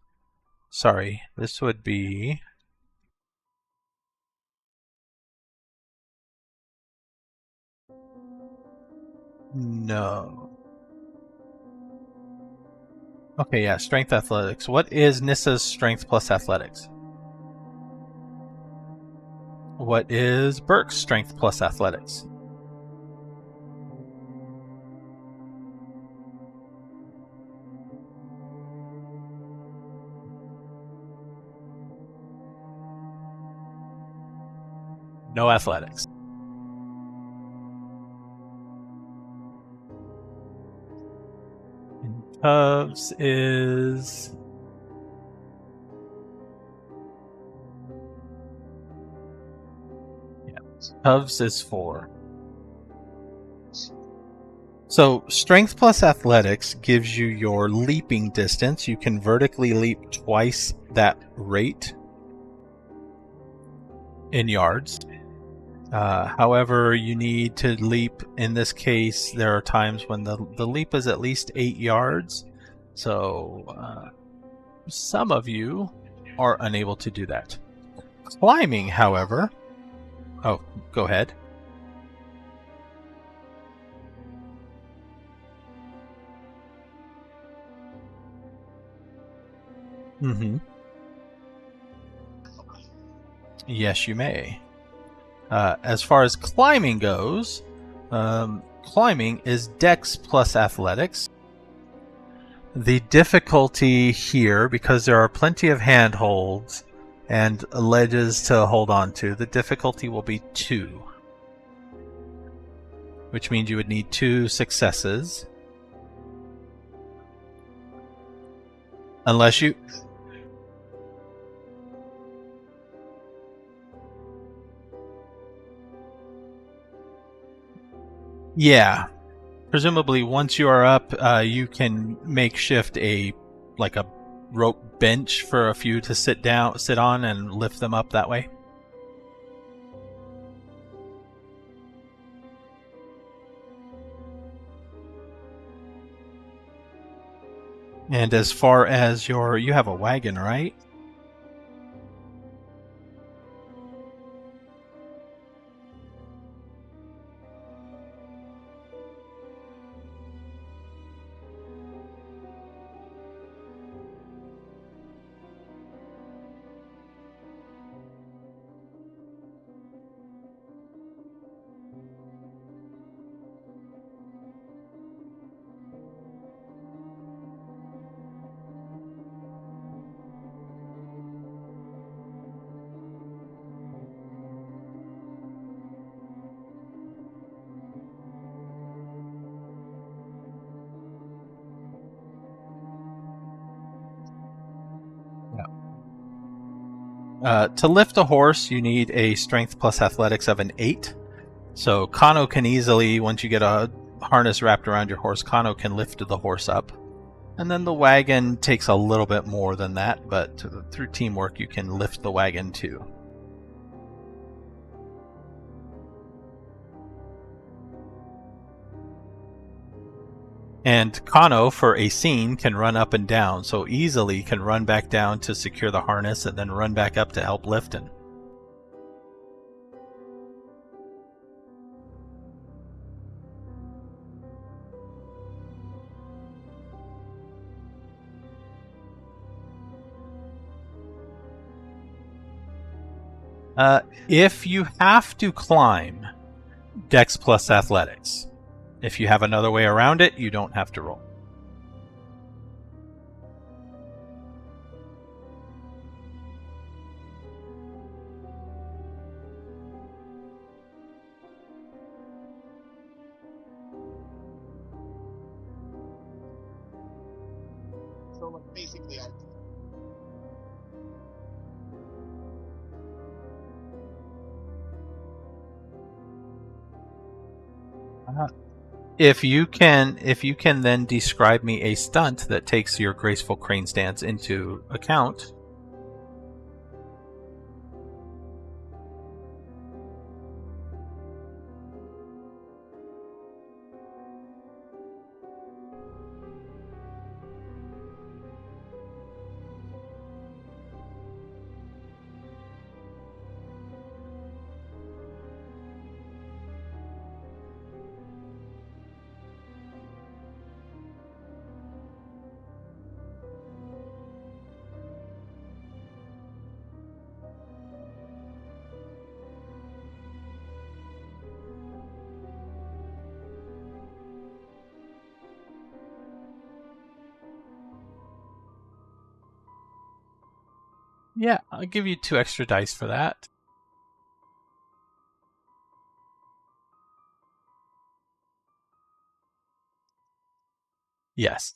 Sorry, this would be... No. Okay, yeah, strength athletics. What is Nissa's strength plus athletics? What is Burke's strength plus athletics? No athletics. And Tubbs is... Yeah, Tubbs is 4. So strength plus athletics gives you your leaping distance. You can vertically leap twice that rate in yards. However, you need to leap. In this case, there are times when the leap is at least 8 yards. So some of you are unable to do that. Climbing, however... Oh, go ahead. Mm-hmm. Yes, you may. As far as climbing goes, climbing is Dex plus Athletics. The difficulty here, because there are plenty of handholds and ledges to hold on to, the difficulty will be 2. Which means you would need 2 successes. Unless you... Yeah. Presumably, once you are up, you can makeshift a rope bench for a few to sit on, and lift them up that way. And as far as you have a wagon, right? To lift a horse, you need a strength plus athletics of an 8. So Kano can easily, once you get a harness wrapped around your horse, Kano can lift the horse up. And then the wagon takes a little bit more than that, but through teamwork you can lift the wagon too. And Kano, for a scene, can run up and down, so easily can run back down to secure the harness and then run back up to help lift him. If you have to climb, Dex plus Athletics. If you have another way around it, you don't have to roll. So like basically, If you can then describe me a stunt that takes your graceful crane stance into account. Yeah, I'll give you 2 extra dice for that. Yes.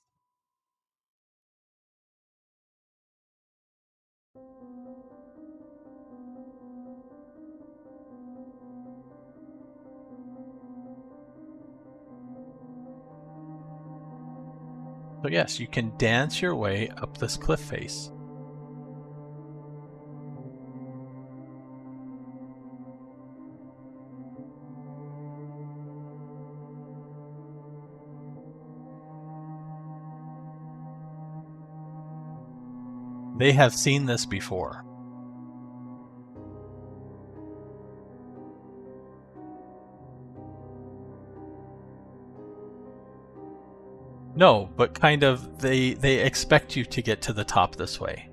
So yes, you can dance your way up this cliff face. They have seen this before. No, but kind of they expect you to get to the top this way.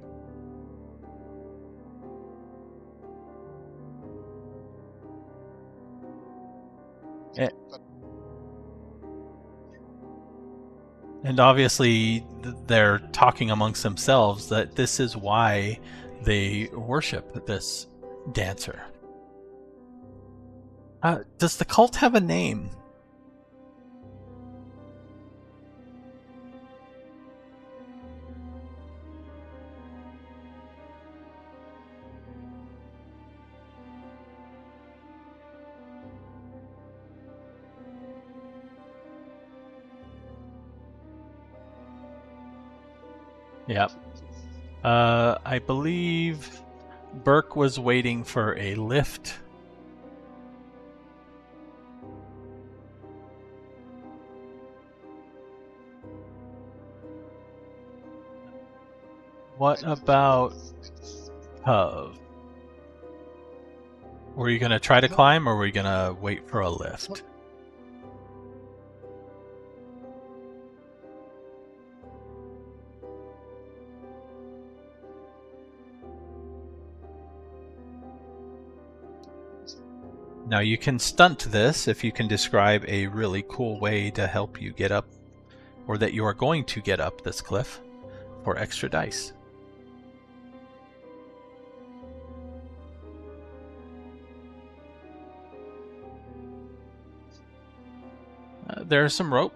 And obviously they're talking amongst themselves that this is why they worship this dancer. Does the cult have a name? Yep. I believe Burke was waiting for a lift. What about Hove? Were you going to try to climb, or were you going to wait for a lift? Now you can stunt this if you can describe a really cool way to help you get up, or that you are going to get up this cliff, for extra dice. There's some rope.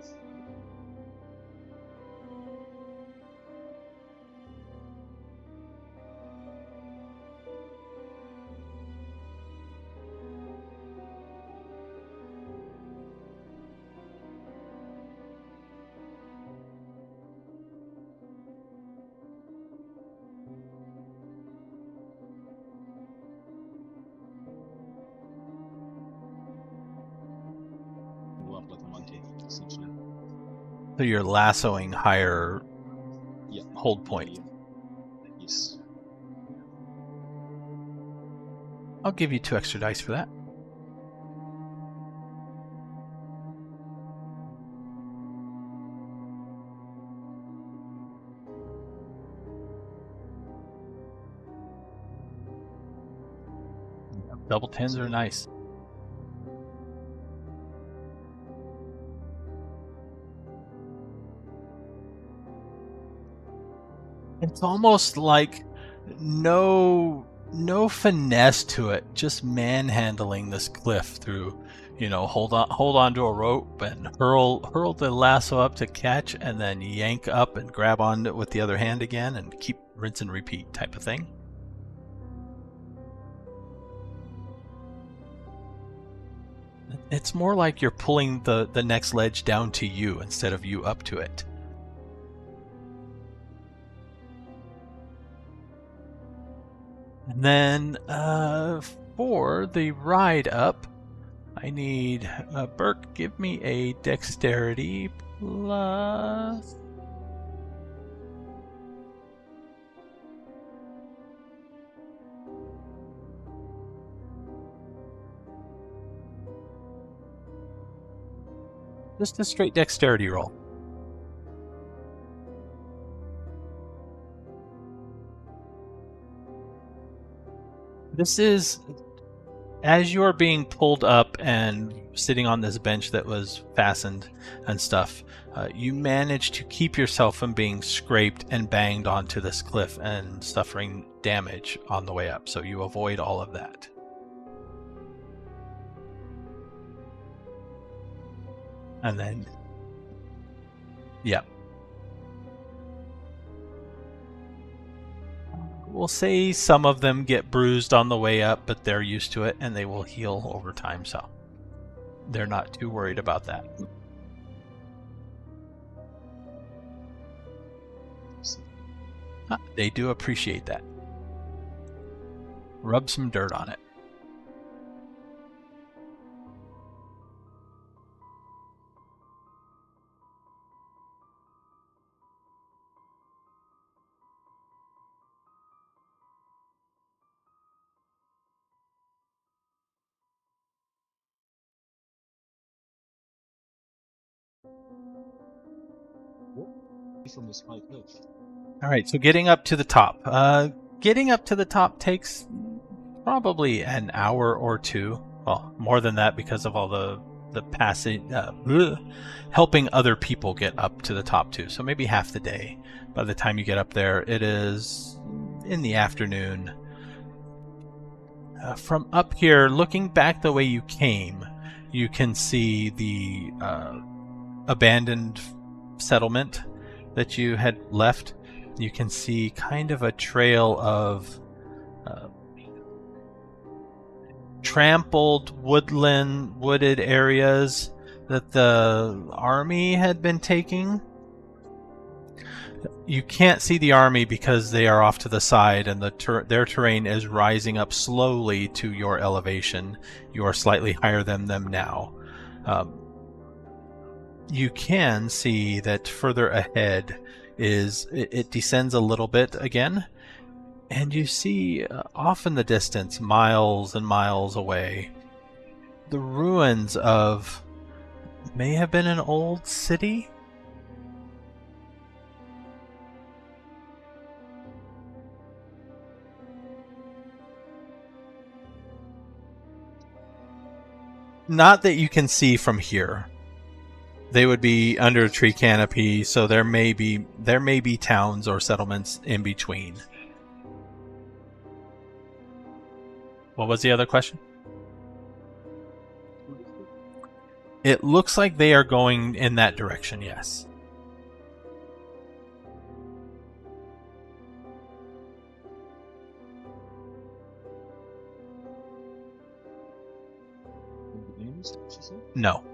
Go up like a monkey, essentially. So you're lassoing higher Yeah. hold point. Yeah. Yes. I'll give you 2 extra dice for that. Double 10s are nice. It's almost like no finesse to it, just manhandling this cliff through, hold on to a rope and hurl the lasso up to catch, and then yank up and grab on it with the other hand again, and keep rinse and repeat type of thing. It's more like you're pulling the next ledge down to you instead of you up to it. And then for the ride up, I need Burke, give me a dexterity plus. Just a straight dexterity roll. This is as you're being pulled up and sitting on this bench that was fastened and stuff, you manage to keep yourself from being scraped and banged onto this cliff and suffering damage on the way up. So you avoid all of that. And then, yep. We'll say some of them get bruised on the way up, but they're used to it and they will heal over time, so they're not too worried about that. They do appreciate that. Rub some dirt on it. From this high cliff. All right, so getting up to the top. Getting up to the top takes probably an hour or two. Well, more than that because of all the passage, helping other people get up to the top too. So maybe half the day. By the time you get up there, it is in the afternoon. From up here, looking back the way you came, you can see the abandoned settlement that you had left. You can see kind of a trail of trampled wooded areas that the army had been taking. You can't see the army because they are off to the side and their terrain is rising up slowly to your elevation. You are slightly higher than them now. You can see that further ahead it descends a little bit again, and you see off in the distance, miles and miles away, the ruins of may have been an old city. Not that you can see from here. They would be under a tree canopy, so there may be towns or settlements in between. What was the other question? It looks like they are going in that direction, yes. No.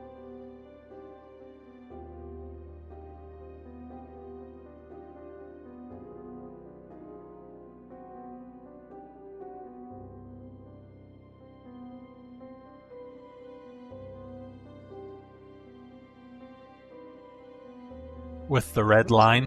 With the red line?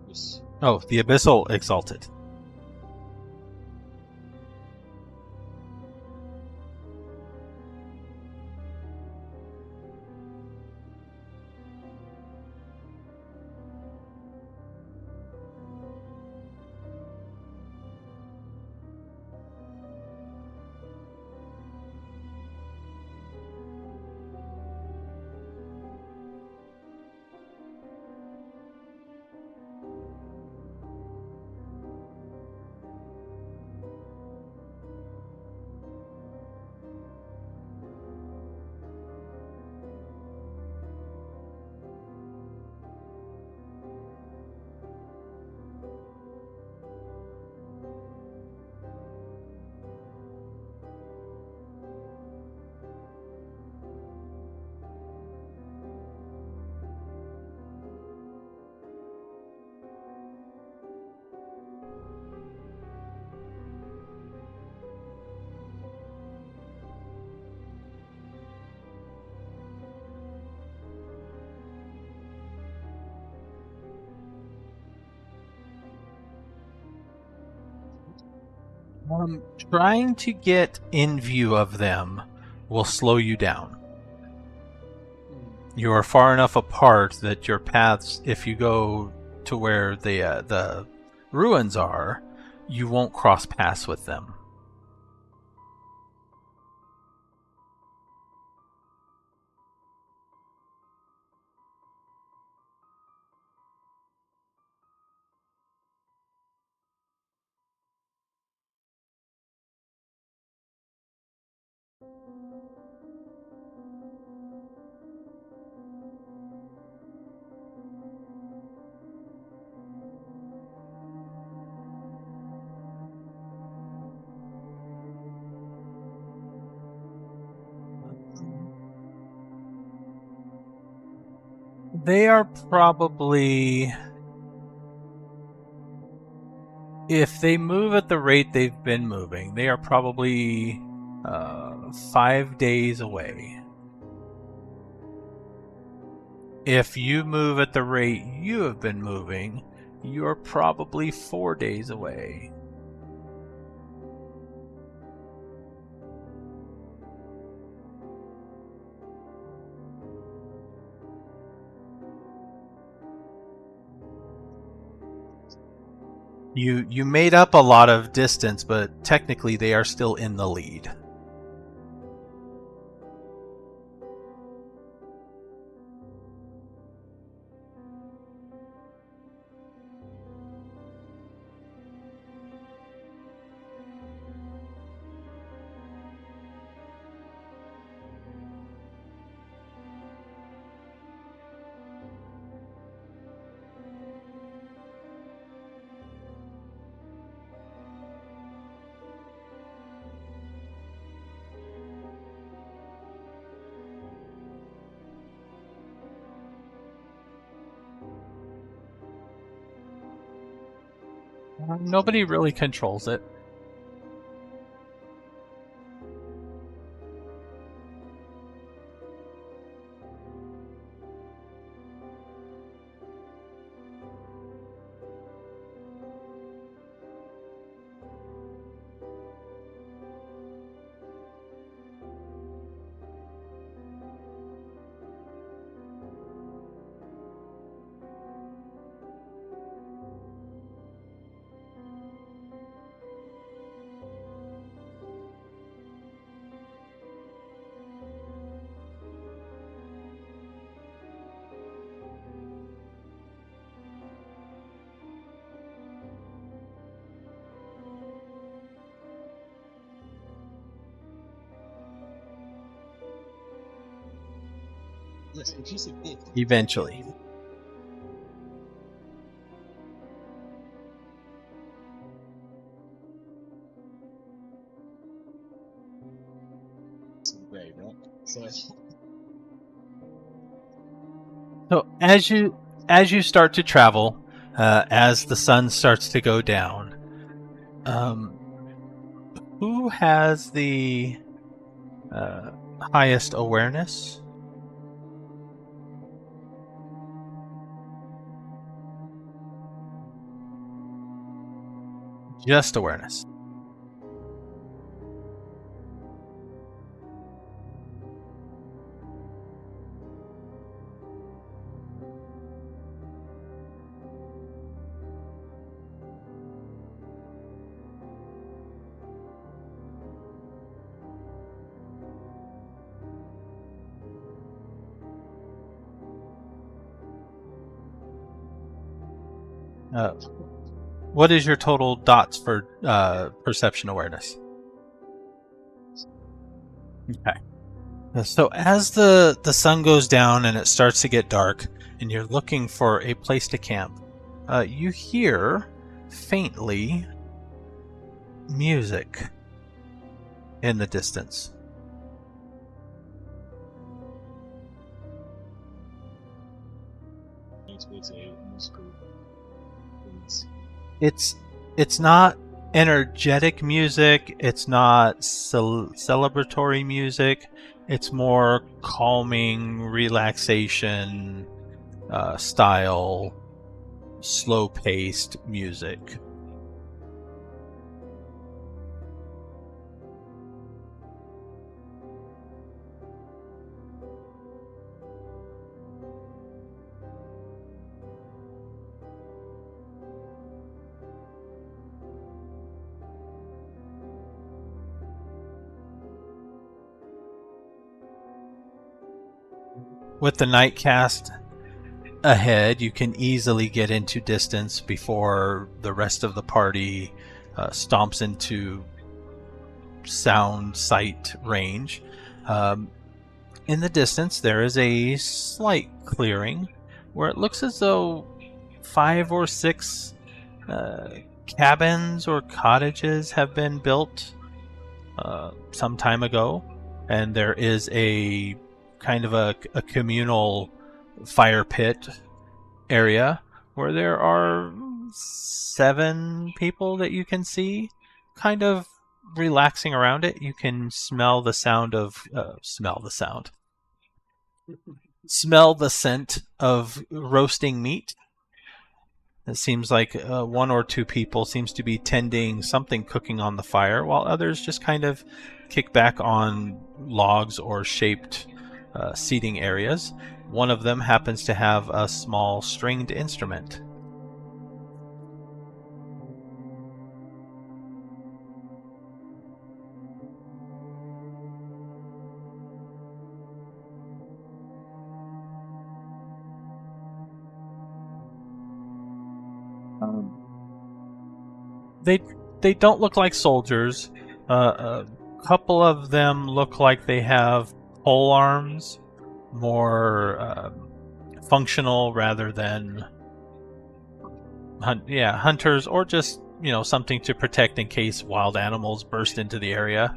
Yes. Oh, the Abyssal Exalted. Trying to get in view of them will slow you down. You are far enough apart that your paths, if you go to where the ruins are, you won't cross paths with them. They are probably, if they move at the rate they've been moving, they are probably 5 days away. If you move at the rate you have been moving, you're probably 4 days away. You made up a lot of distance, but technically they are still in the lead. Nobody really controls it. Yes, if you say big. Eventually. Right, right? So So as you start to travel, as the sun starts to go down, who has the highest awareness? Just awareness. What is your total dots for perception awareness? Okay. So as the sun goes down and it starts to get dark, and you're looking for a place to camp, you hear faintly music in the distance. it's a musical things. It's not energetic music. It's not celebratory music. It's more calming, relaxation style, slow-paced music. with the night cast ahead, you can easily get into distance before the rest of the party stomps into sound sight range. In the distance, there is a slight clearing where it looks as though 5 or 6 cabins or cottages have been built some time ago, and there is a kind of a communal fire pit area where there are 7 people that you can see kind of relaxing around it. You can smell the scent of roasting meat. It seems like 1 or 2 people seems to be tending something cooking on the fire, while others just kind of kick back on logs or shaped seating areas. One of them happens to have a small stringed instrument. They don't look like soldiers. A couple of them look like they have pole arms, more functional rather than hunters, or just something to protect in case wild animals burst into the area.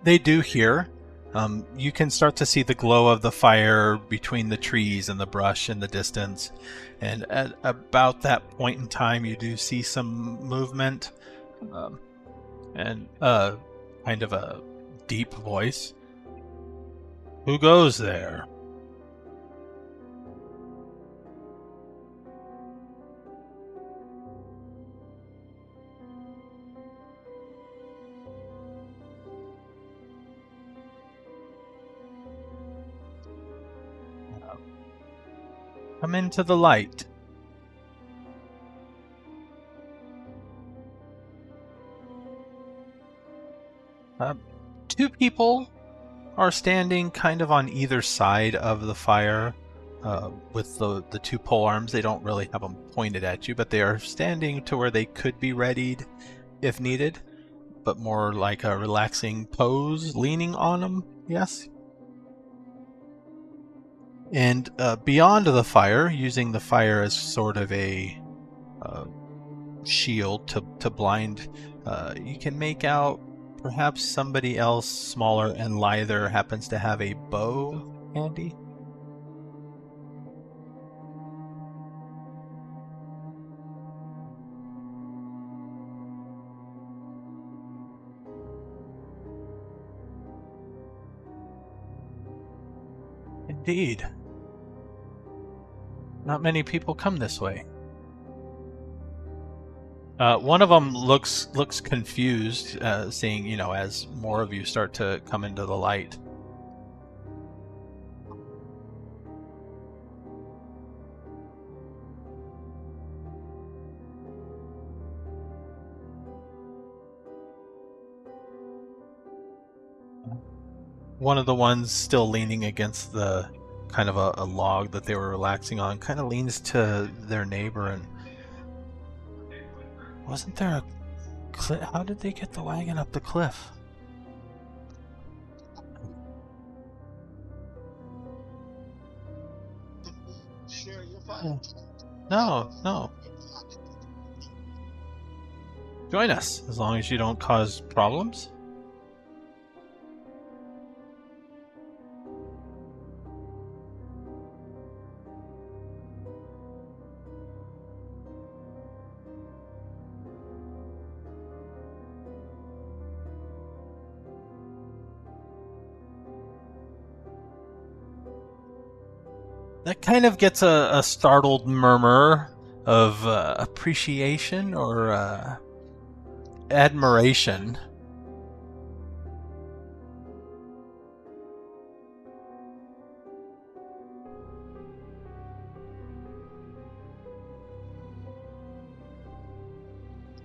They do here. You can start to see the glow of the fire between the trees and the brush in the distance. And at about that point in time, you do see some movement and kind of a deep voice. Who goes there? Come into the light. Two people are standing kind of on either side of the fire with the 2 pole arms. They don't really have them pointed at you, but they are standing to where they could be readied if needed, but more like a relaxing pose, leaning on them, yes? And beyond the fire, using the fire as sort of a shield to blind, you can make out perhaps somebody else smaller and lither happens to have a bow handy. Indeed. Not many people come this way. One of them looks confused, seeing, as more of you start to come into the light. One of the ones still leaning against the kind of a log that they were relaxing on kind of leans to their neighbor and... Wasn't there a cliff? How did they get the wagon up the cliff? No. Join us, as long as you don't cause problems. That kind of gets a startled murmur of appreciation or admiration.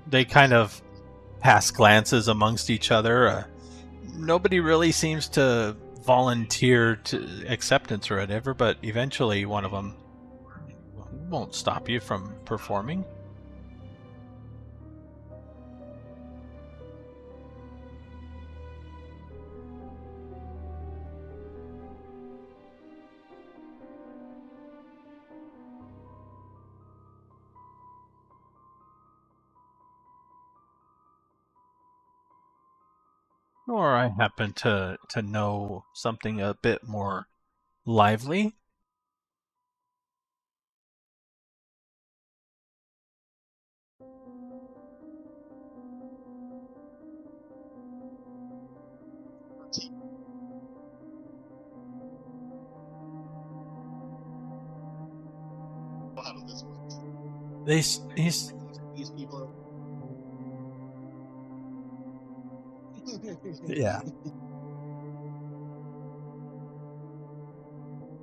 They kind of pass glances amongst each other. Nobody really seems to volunteer to acceptance or whatever, but eventually one of them won't stop you from performing. Or I happen to know something a bit more lively. How does this work? He's These people. yeah.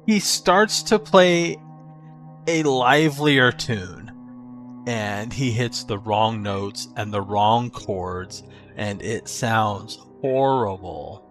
He starts to play a livelier tune, and he hits the wrong notes and the wrong chords, and it sounds horrible.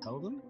Tell them?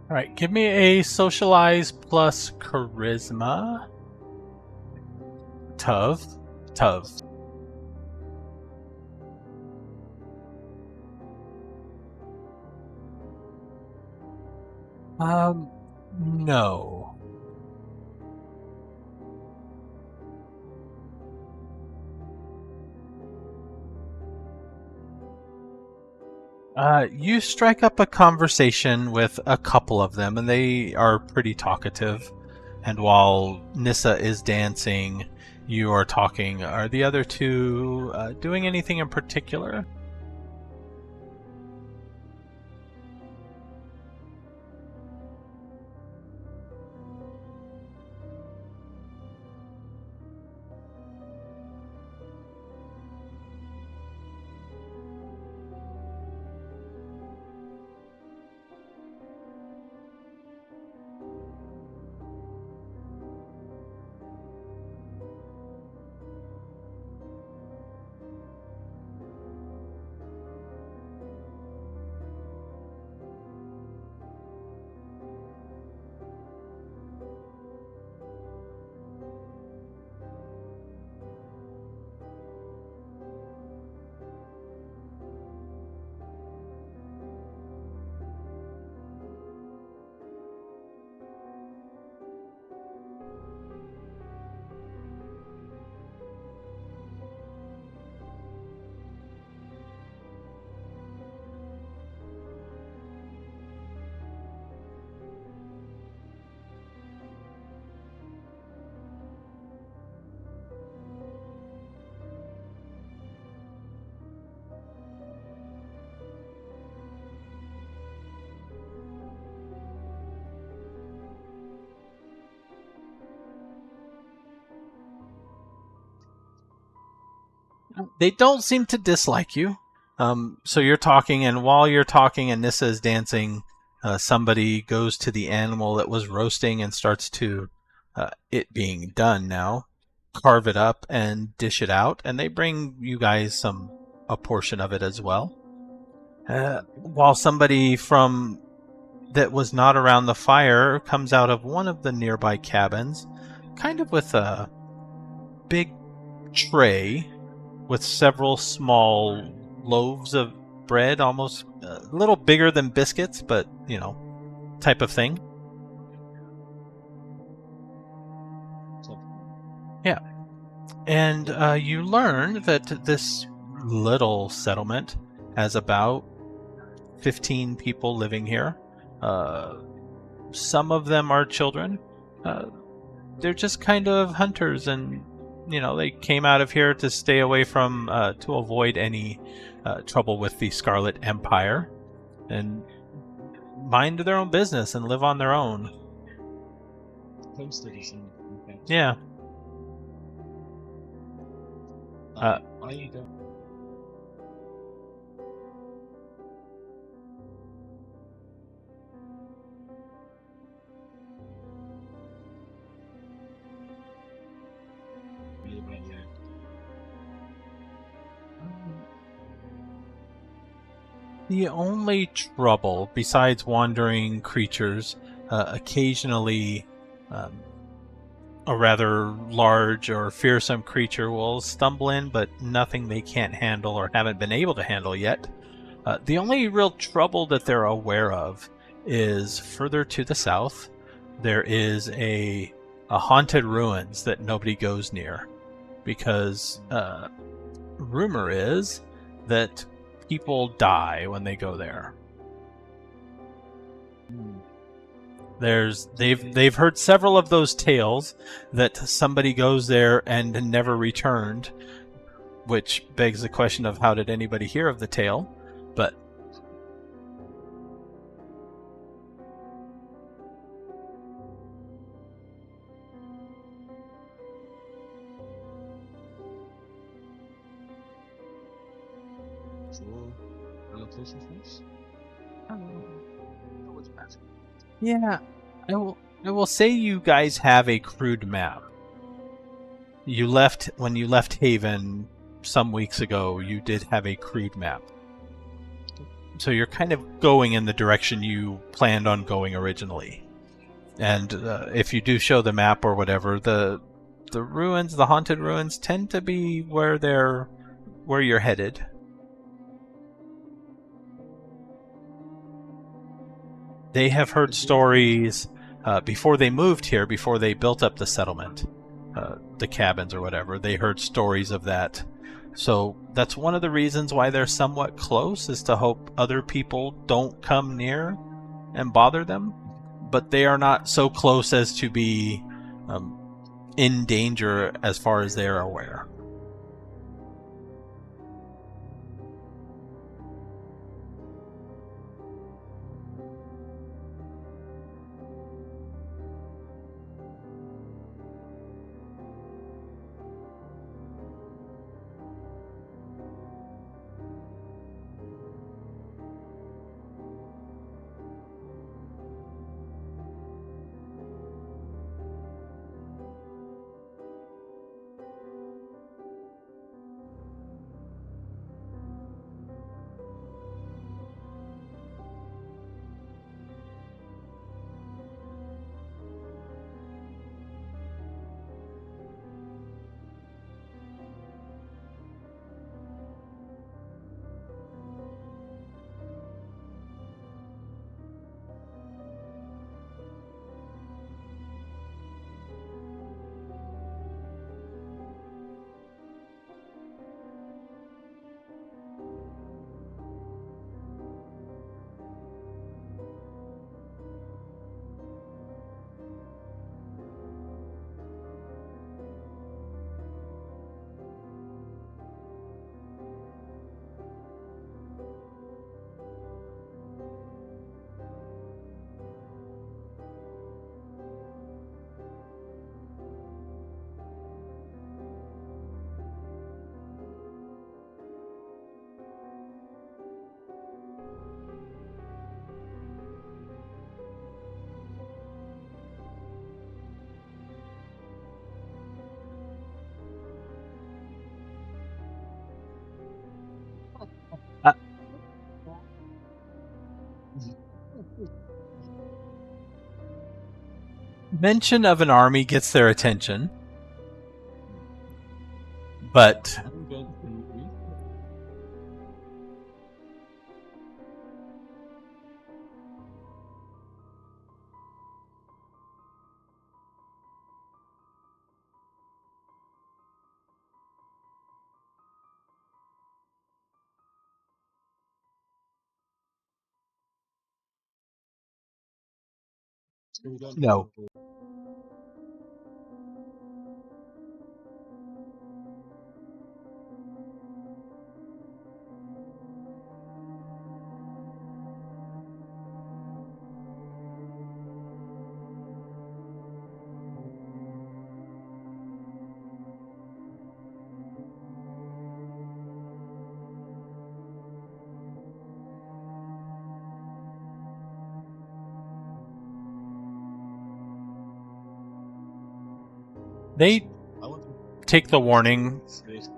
All right, give me a socialize plus charisma. Tuv. No. You strike up a conversation with a couple of them, and they are pretty talkative. And while Nissa is dancing, you are talking. Are the other two doing anything in particular? They don't seem to dislike you. So you're talking, and while you're talking and Nissa is dancing, somebody goes to the animal that was roasting and starts to, it being done now, carve it up and dish it out, and they bring you guys a portion of it as well. While somebody from that was not around the fire comes out of one of the nearby cabins, kind of with a big tray with several small loaves of bread, almost a little bigger than biscuits, but, type of thing. Yeah. And you learn that this little settlement has about 15 people living here. Some of them are children. They're just kind of hunters, and they came out of here to stay away from, to avoid any trouble with the Scarlet Empire, and mind their own business and live on their own. Homesteaders and okay. Yeah. Are you going? The only trouble, besides wandering creatures, occasionally a rather large or fearsome creature will stumble in, but nothing they can't handle or haven't been able to handle yet. The only real trouble that they're aware of is further to the south. There is a haunted ruins that nobody goes near, because rumor is that people die when they go there. They've heard several of those tales that somebody goes there and never returned, which begs the question of how did anybody hear of the tale? But Allocation first? yeah, I will say you guys have a crude map. When you left Haven some weeks ago, you did have a crude map. So you're kind of going in the direction you planned on going originally. And if you do show the map or whatever, the ruins, the haunted ruins, tend to be where you're headed. They have heard stories before they moved here, before they built up the settlement, the cabins or whatever, they heard stories of that. So that's one of the reasons why they're somewhat close, is to hope other people don't come near and bother them. But they are not so close as to be in danger as far as they're aware. Mention of an army gets their attention, but I'm going to read. no. They I want to take the warning space.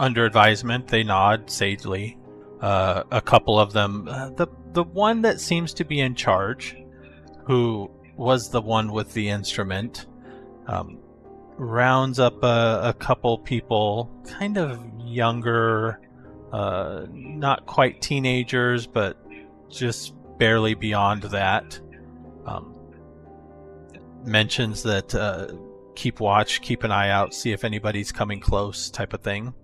under advisement. They nod sagely. A couple of them, the one that seems to be in charge, who was the one with the instrument, rounds up a couple people, kind of younger, not quite teenagers, but just barely beyond that. Mentions that keep watch, keep an eye out, see if anybody's coming close, type of thing.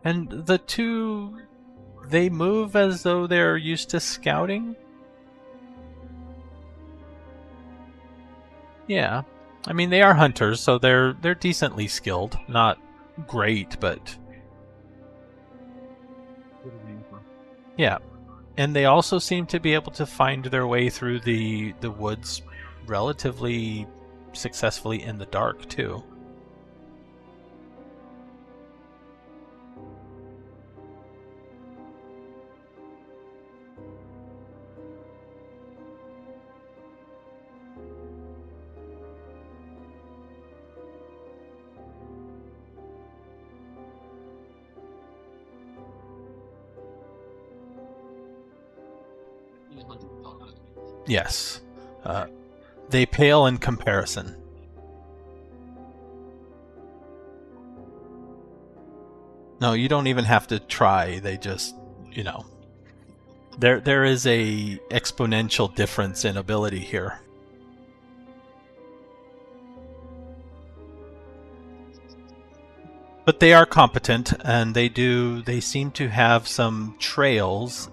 And the two, they move as though they're used to scouting. Yeah. I mean, they are hunters, so they're decently skilled. Not great, but yeah. And they also seem to be able to find their way through the woods relatively successfully in the dark, too. Yes. They pale in comparison. No, you don't even have to try. They just, you know. There is a exponential difference in ability here. But they are competent, and they seem to have some trails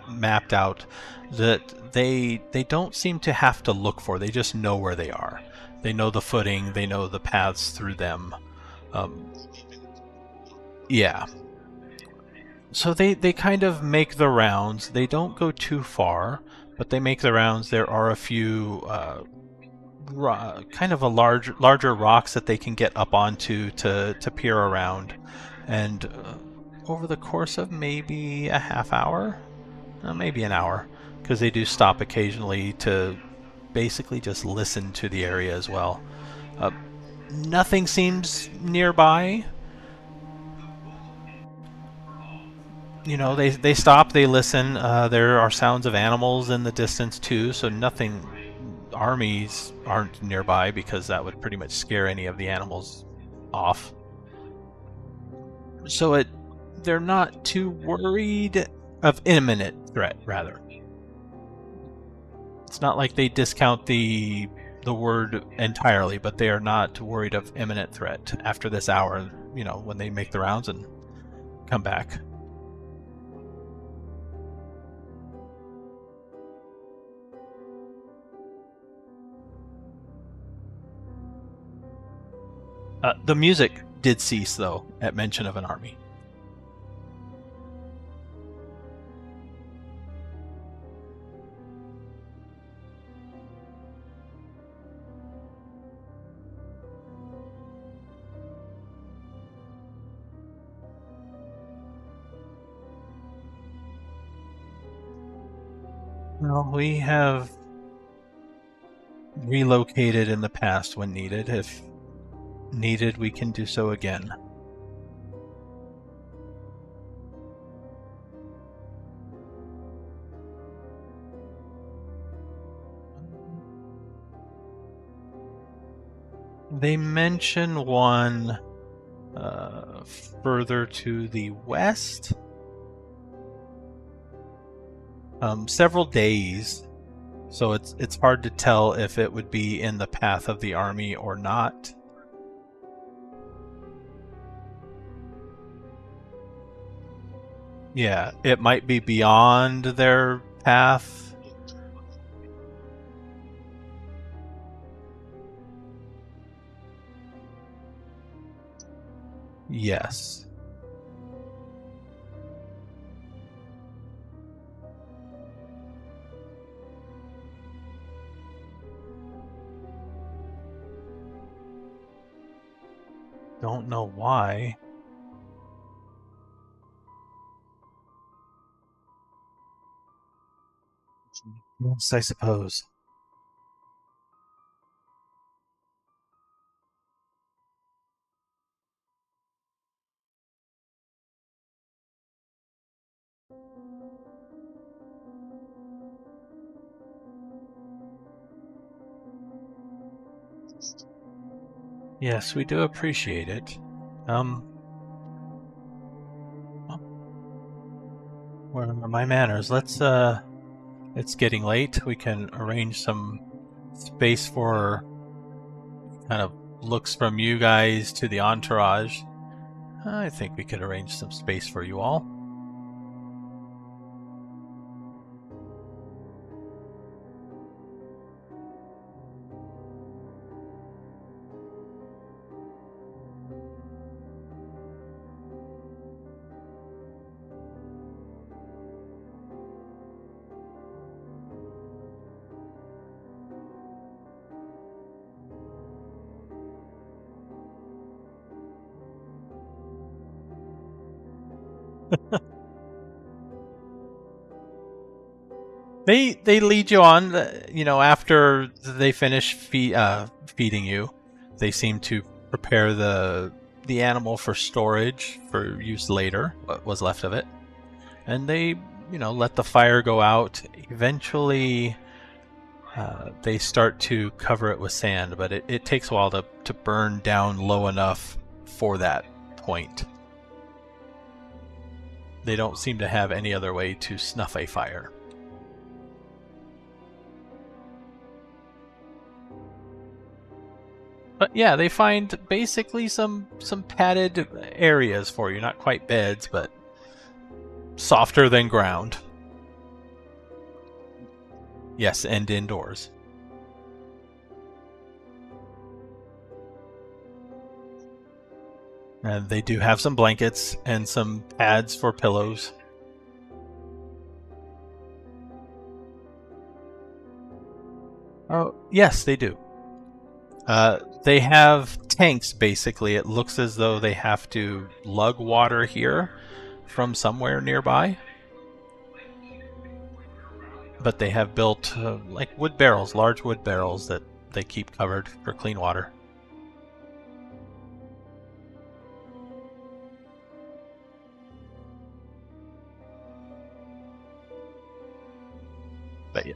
mapped out that they don't seem to have to look for. They just know where they are. They know the footing. They know the paths through them. Um, yeah. So they kind of make the rounds. They don't go too far, but they make the rounds. There are a few kind of larger rocks that they can get up onto to peer around, and over the course of maybe a half hour, maybe an hour, because they do stop occasionally to basically just listen to the area as well. Uh, Nothing seems nearby. You know, they stop, they listen. There are sounds of animals in the distance too, so nothing. Armies aren't nearby because that would pretty much scare any of the animals off. So they're not too worried of imminent threat. Rather, it's not like they discount the word entirely, but they are not worried of imminent threat after this hour. You know, when they make the rounds and come back. The music did cease, though, at mention of an army. Well, we have relocated in the past when needed. If needed, we can do so again. They mention one further to the west. Several days, so it's hard to tell if it would be in the path of the army or not. Yeah, it might be beyond their path. Yes. Don't know why. Yes, I suppose. Yes, we do appreciate it. Where are my manners? It's getting late. We can arrange some space for kind of looks from you guys to the entourage. I think we could arrange some space for you all. They lead you on. You know, after they finish feeding you, they seem to prepare the animal for storage for use later. What was left of it, and they let the fire go out. Eventually, they start to cover it with sand, but it takes a while to burn down low enough for that point. They don't seem to have any other way to snuff a fire. But yeah, they find basically some padded areas for you. Not quite beds, but softer than ground. Yes, and indoors. And they do have some blankets and some pads for pillows. Oh, yes, they do. They have tanks, basically. It looks as though they have to lug water here from somewhere nearby. But they have built like wood barrels, large wood barrels that they keep covered for clean water. But yeah.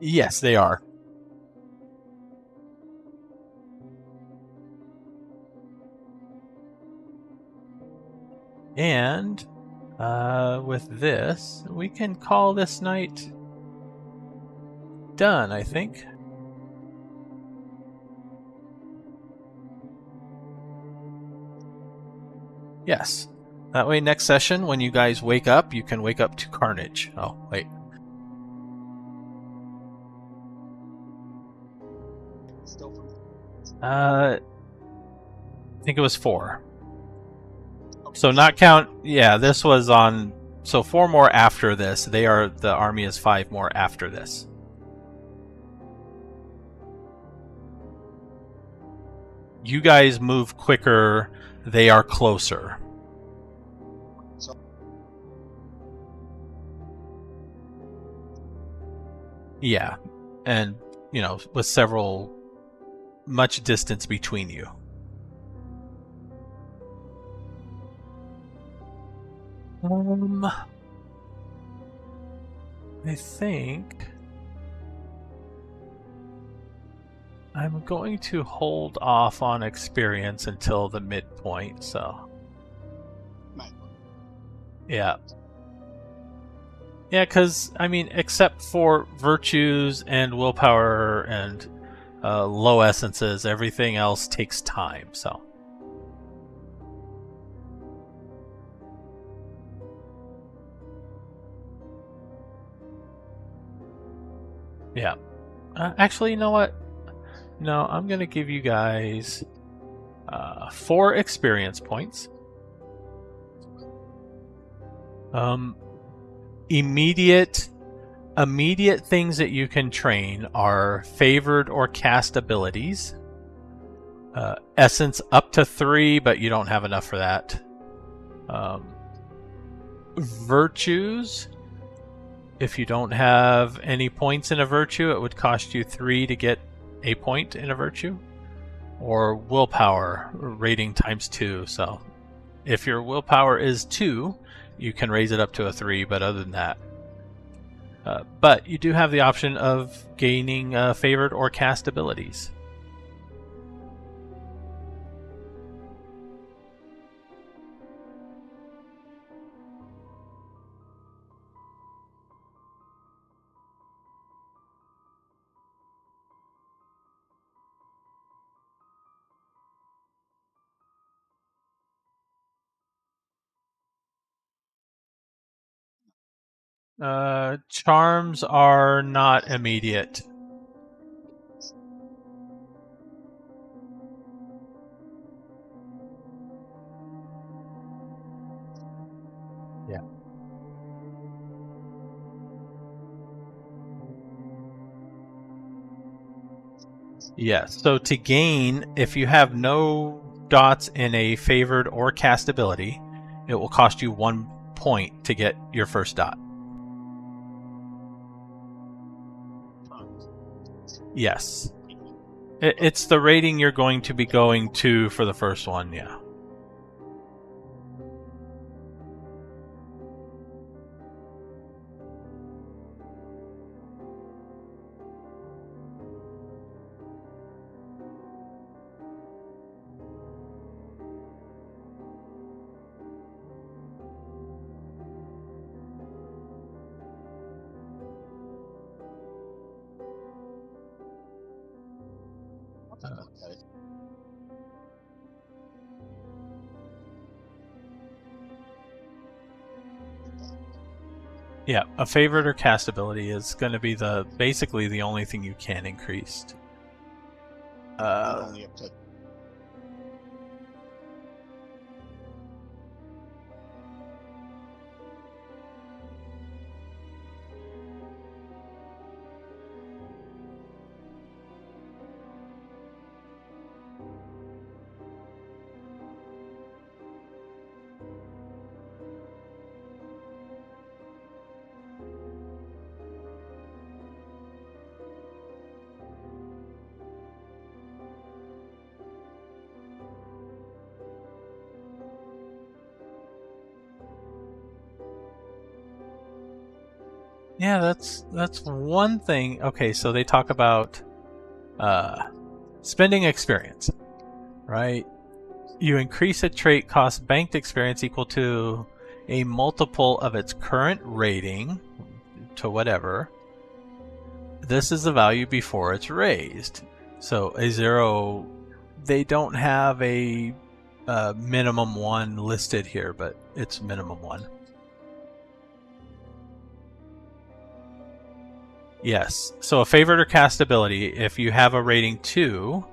Yes, they are. And with this, we can call this night done, I think. Yes. That way, next session, when you guys wake up, you can wake up to carnage. Oh, wait. Still from I think it was 4. So not count. Yeah, this was on. So 4 more after this. The army is 5 more after this. You guys move quicker. They are closer. So Yeah, and with much distance between you. I think I'm going to hold off on experience until the midpoint, so. right. Yeah. Yeah, because, except for virtues and willpower and low essences, everything else takes time, so. Yeah. Actually, you know what? No, I'm going to give you guys 4 experience points. Immediate things that you can train are favored or cast abilities. Essence up to 3, but you don't have enough for that. Virtues. If you don't have any points in a virtue, it would cost you 3 to get a point in a virtue. Or willpower, rating times 2. So if your willpower is 2, you can raise it up to a 3, but other than that. But you do have the option of gaining favored or cast abilities. Charms are not immediate. Yeah. Yes. So to gain, if you have no dots in a favored or cast ability, it will cost you 1 point to get your first dot. Yes. It's the rating you're going to be going to for the first one, yeah. Okay. Yeah, a favorite or cast ability is going to be basically the only thing you can increase. Only up to. Yeah, that's one thing. Okay, so they talk about spending experience, right? You increase a trait cost banked experience equal to a multiple of its current rating to whatever. This is the value before it's raised. So a 0, they don't have a minimum 1 listed here, but it's minimum 1. Yes. So a favorite or cast ability, if you have a rating 2,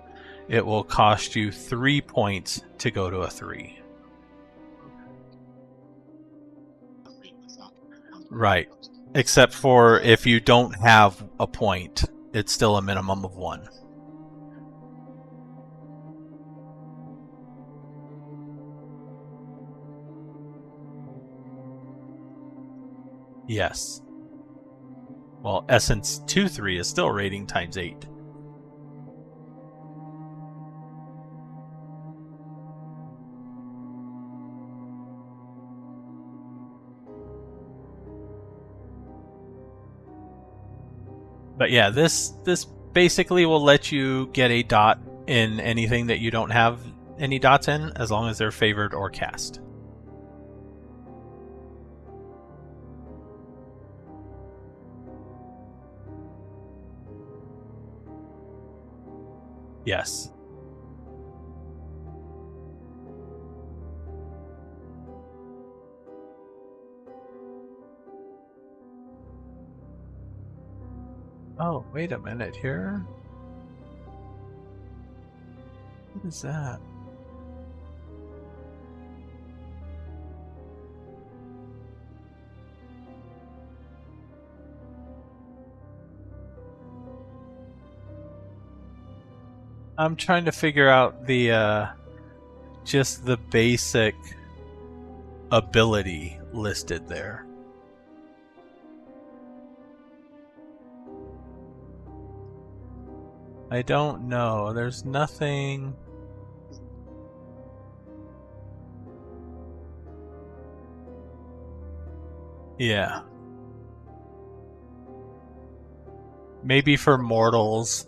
it will cost you 3 points to go to a 3. Right. Except for if you don't have a point, it's still a minimum of 1. Yes. Well, Essence 2-3 is still rating times 8. But yeah, this basically will let you get a dot in anything that you don't have any dots in, as long as they're favored or cast. Yes. Oh, wait a minute here. What is that? I'm trying to figure out the just the basic ability listed there. I don't know. There's nothing. Yeah. Maybe for mortals.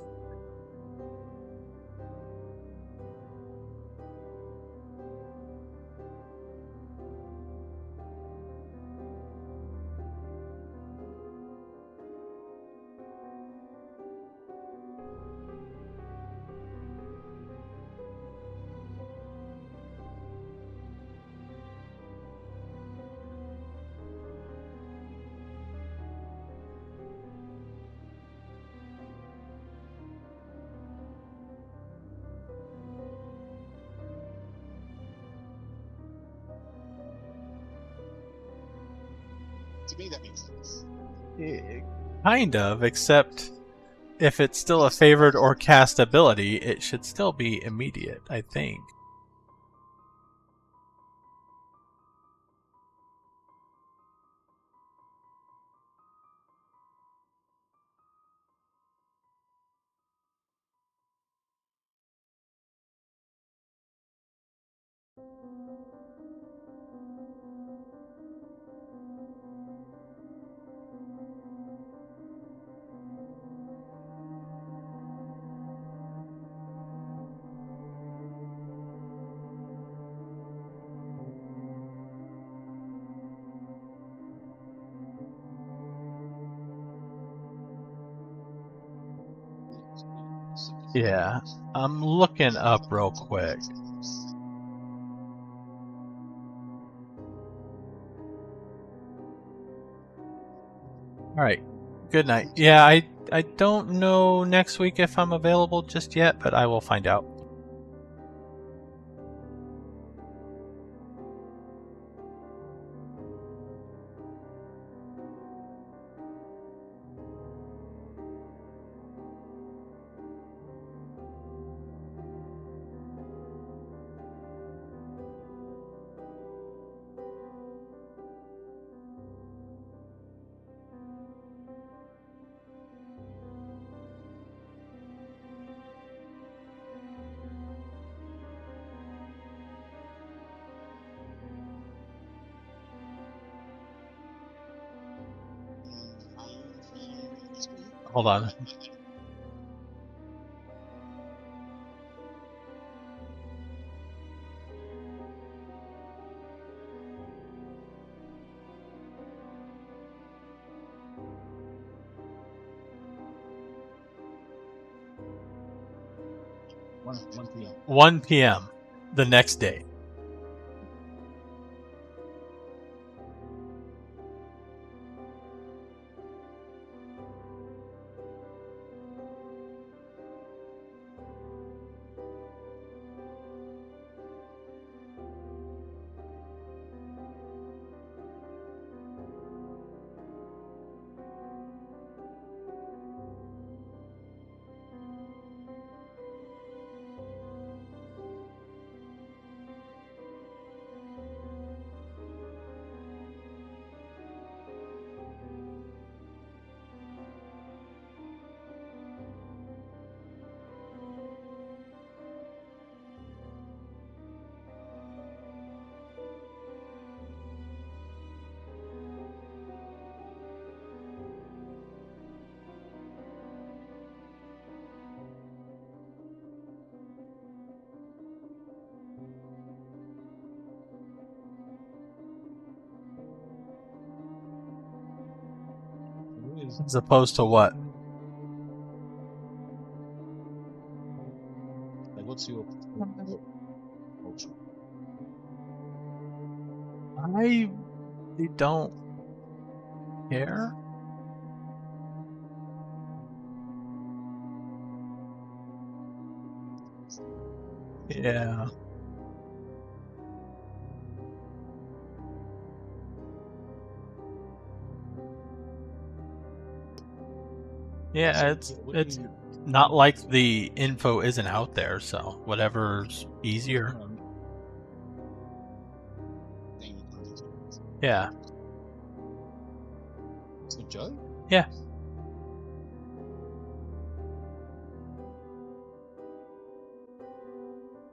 To me, that makes sense. Kind of, except if it's still a favored or cast ability, it should still be immediate, I think. Yeah. I'm looking up real quick. All right. Good night. Yeah, I don't know next week if I'm available just yet, but I will find out. Hold on. One p.m. 1 p.m. the next day. As opposed to what? Like, what's your culture? I really don't care. Yeah. Yeah, it's not like the info isn't out there, so whatever's easier. Yeah. So Joe? Yeah.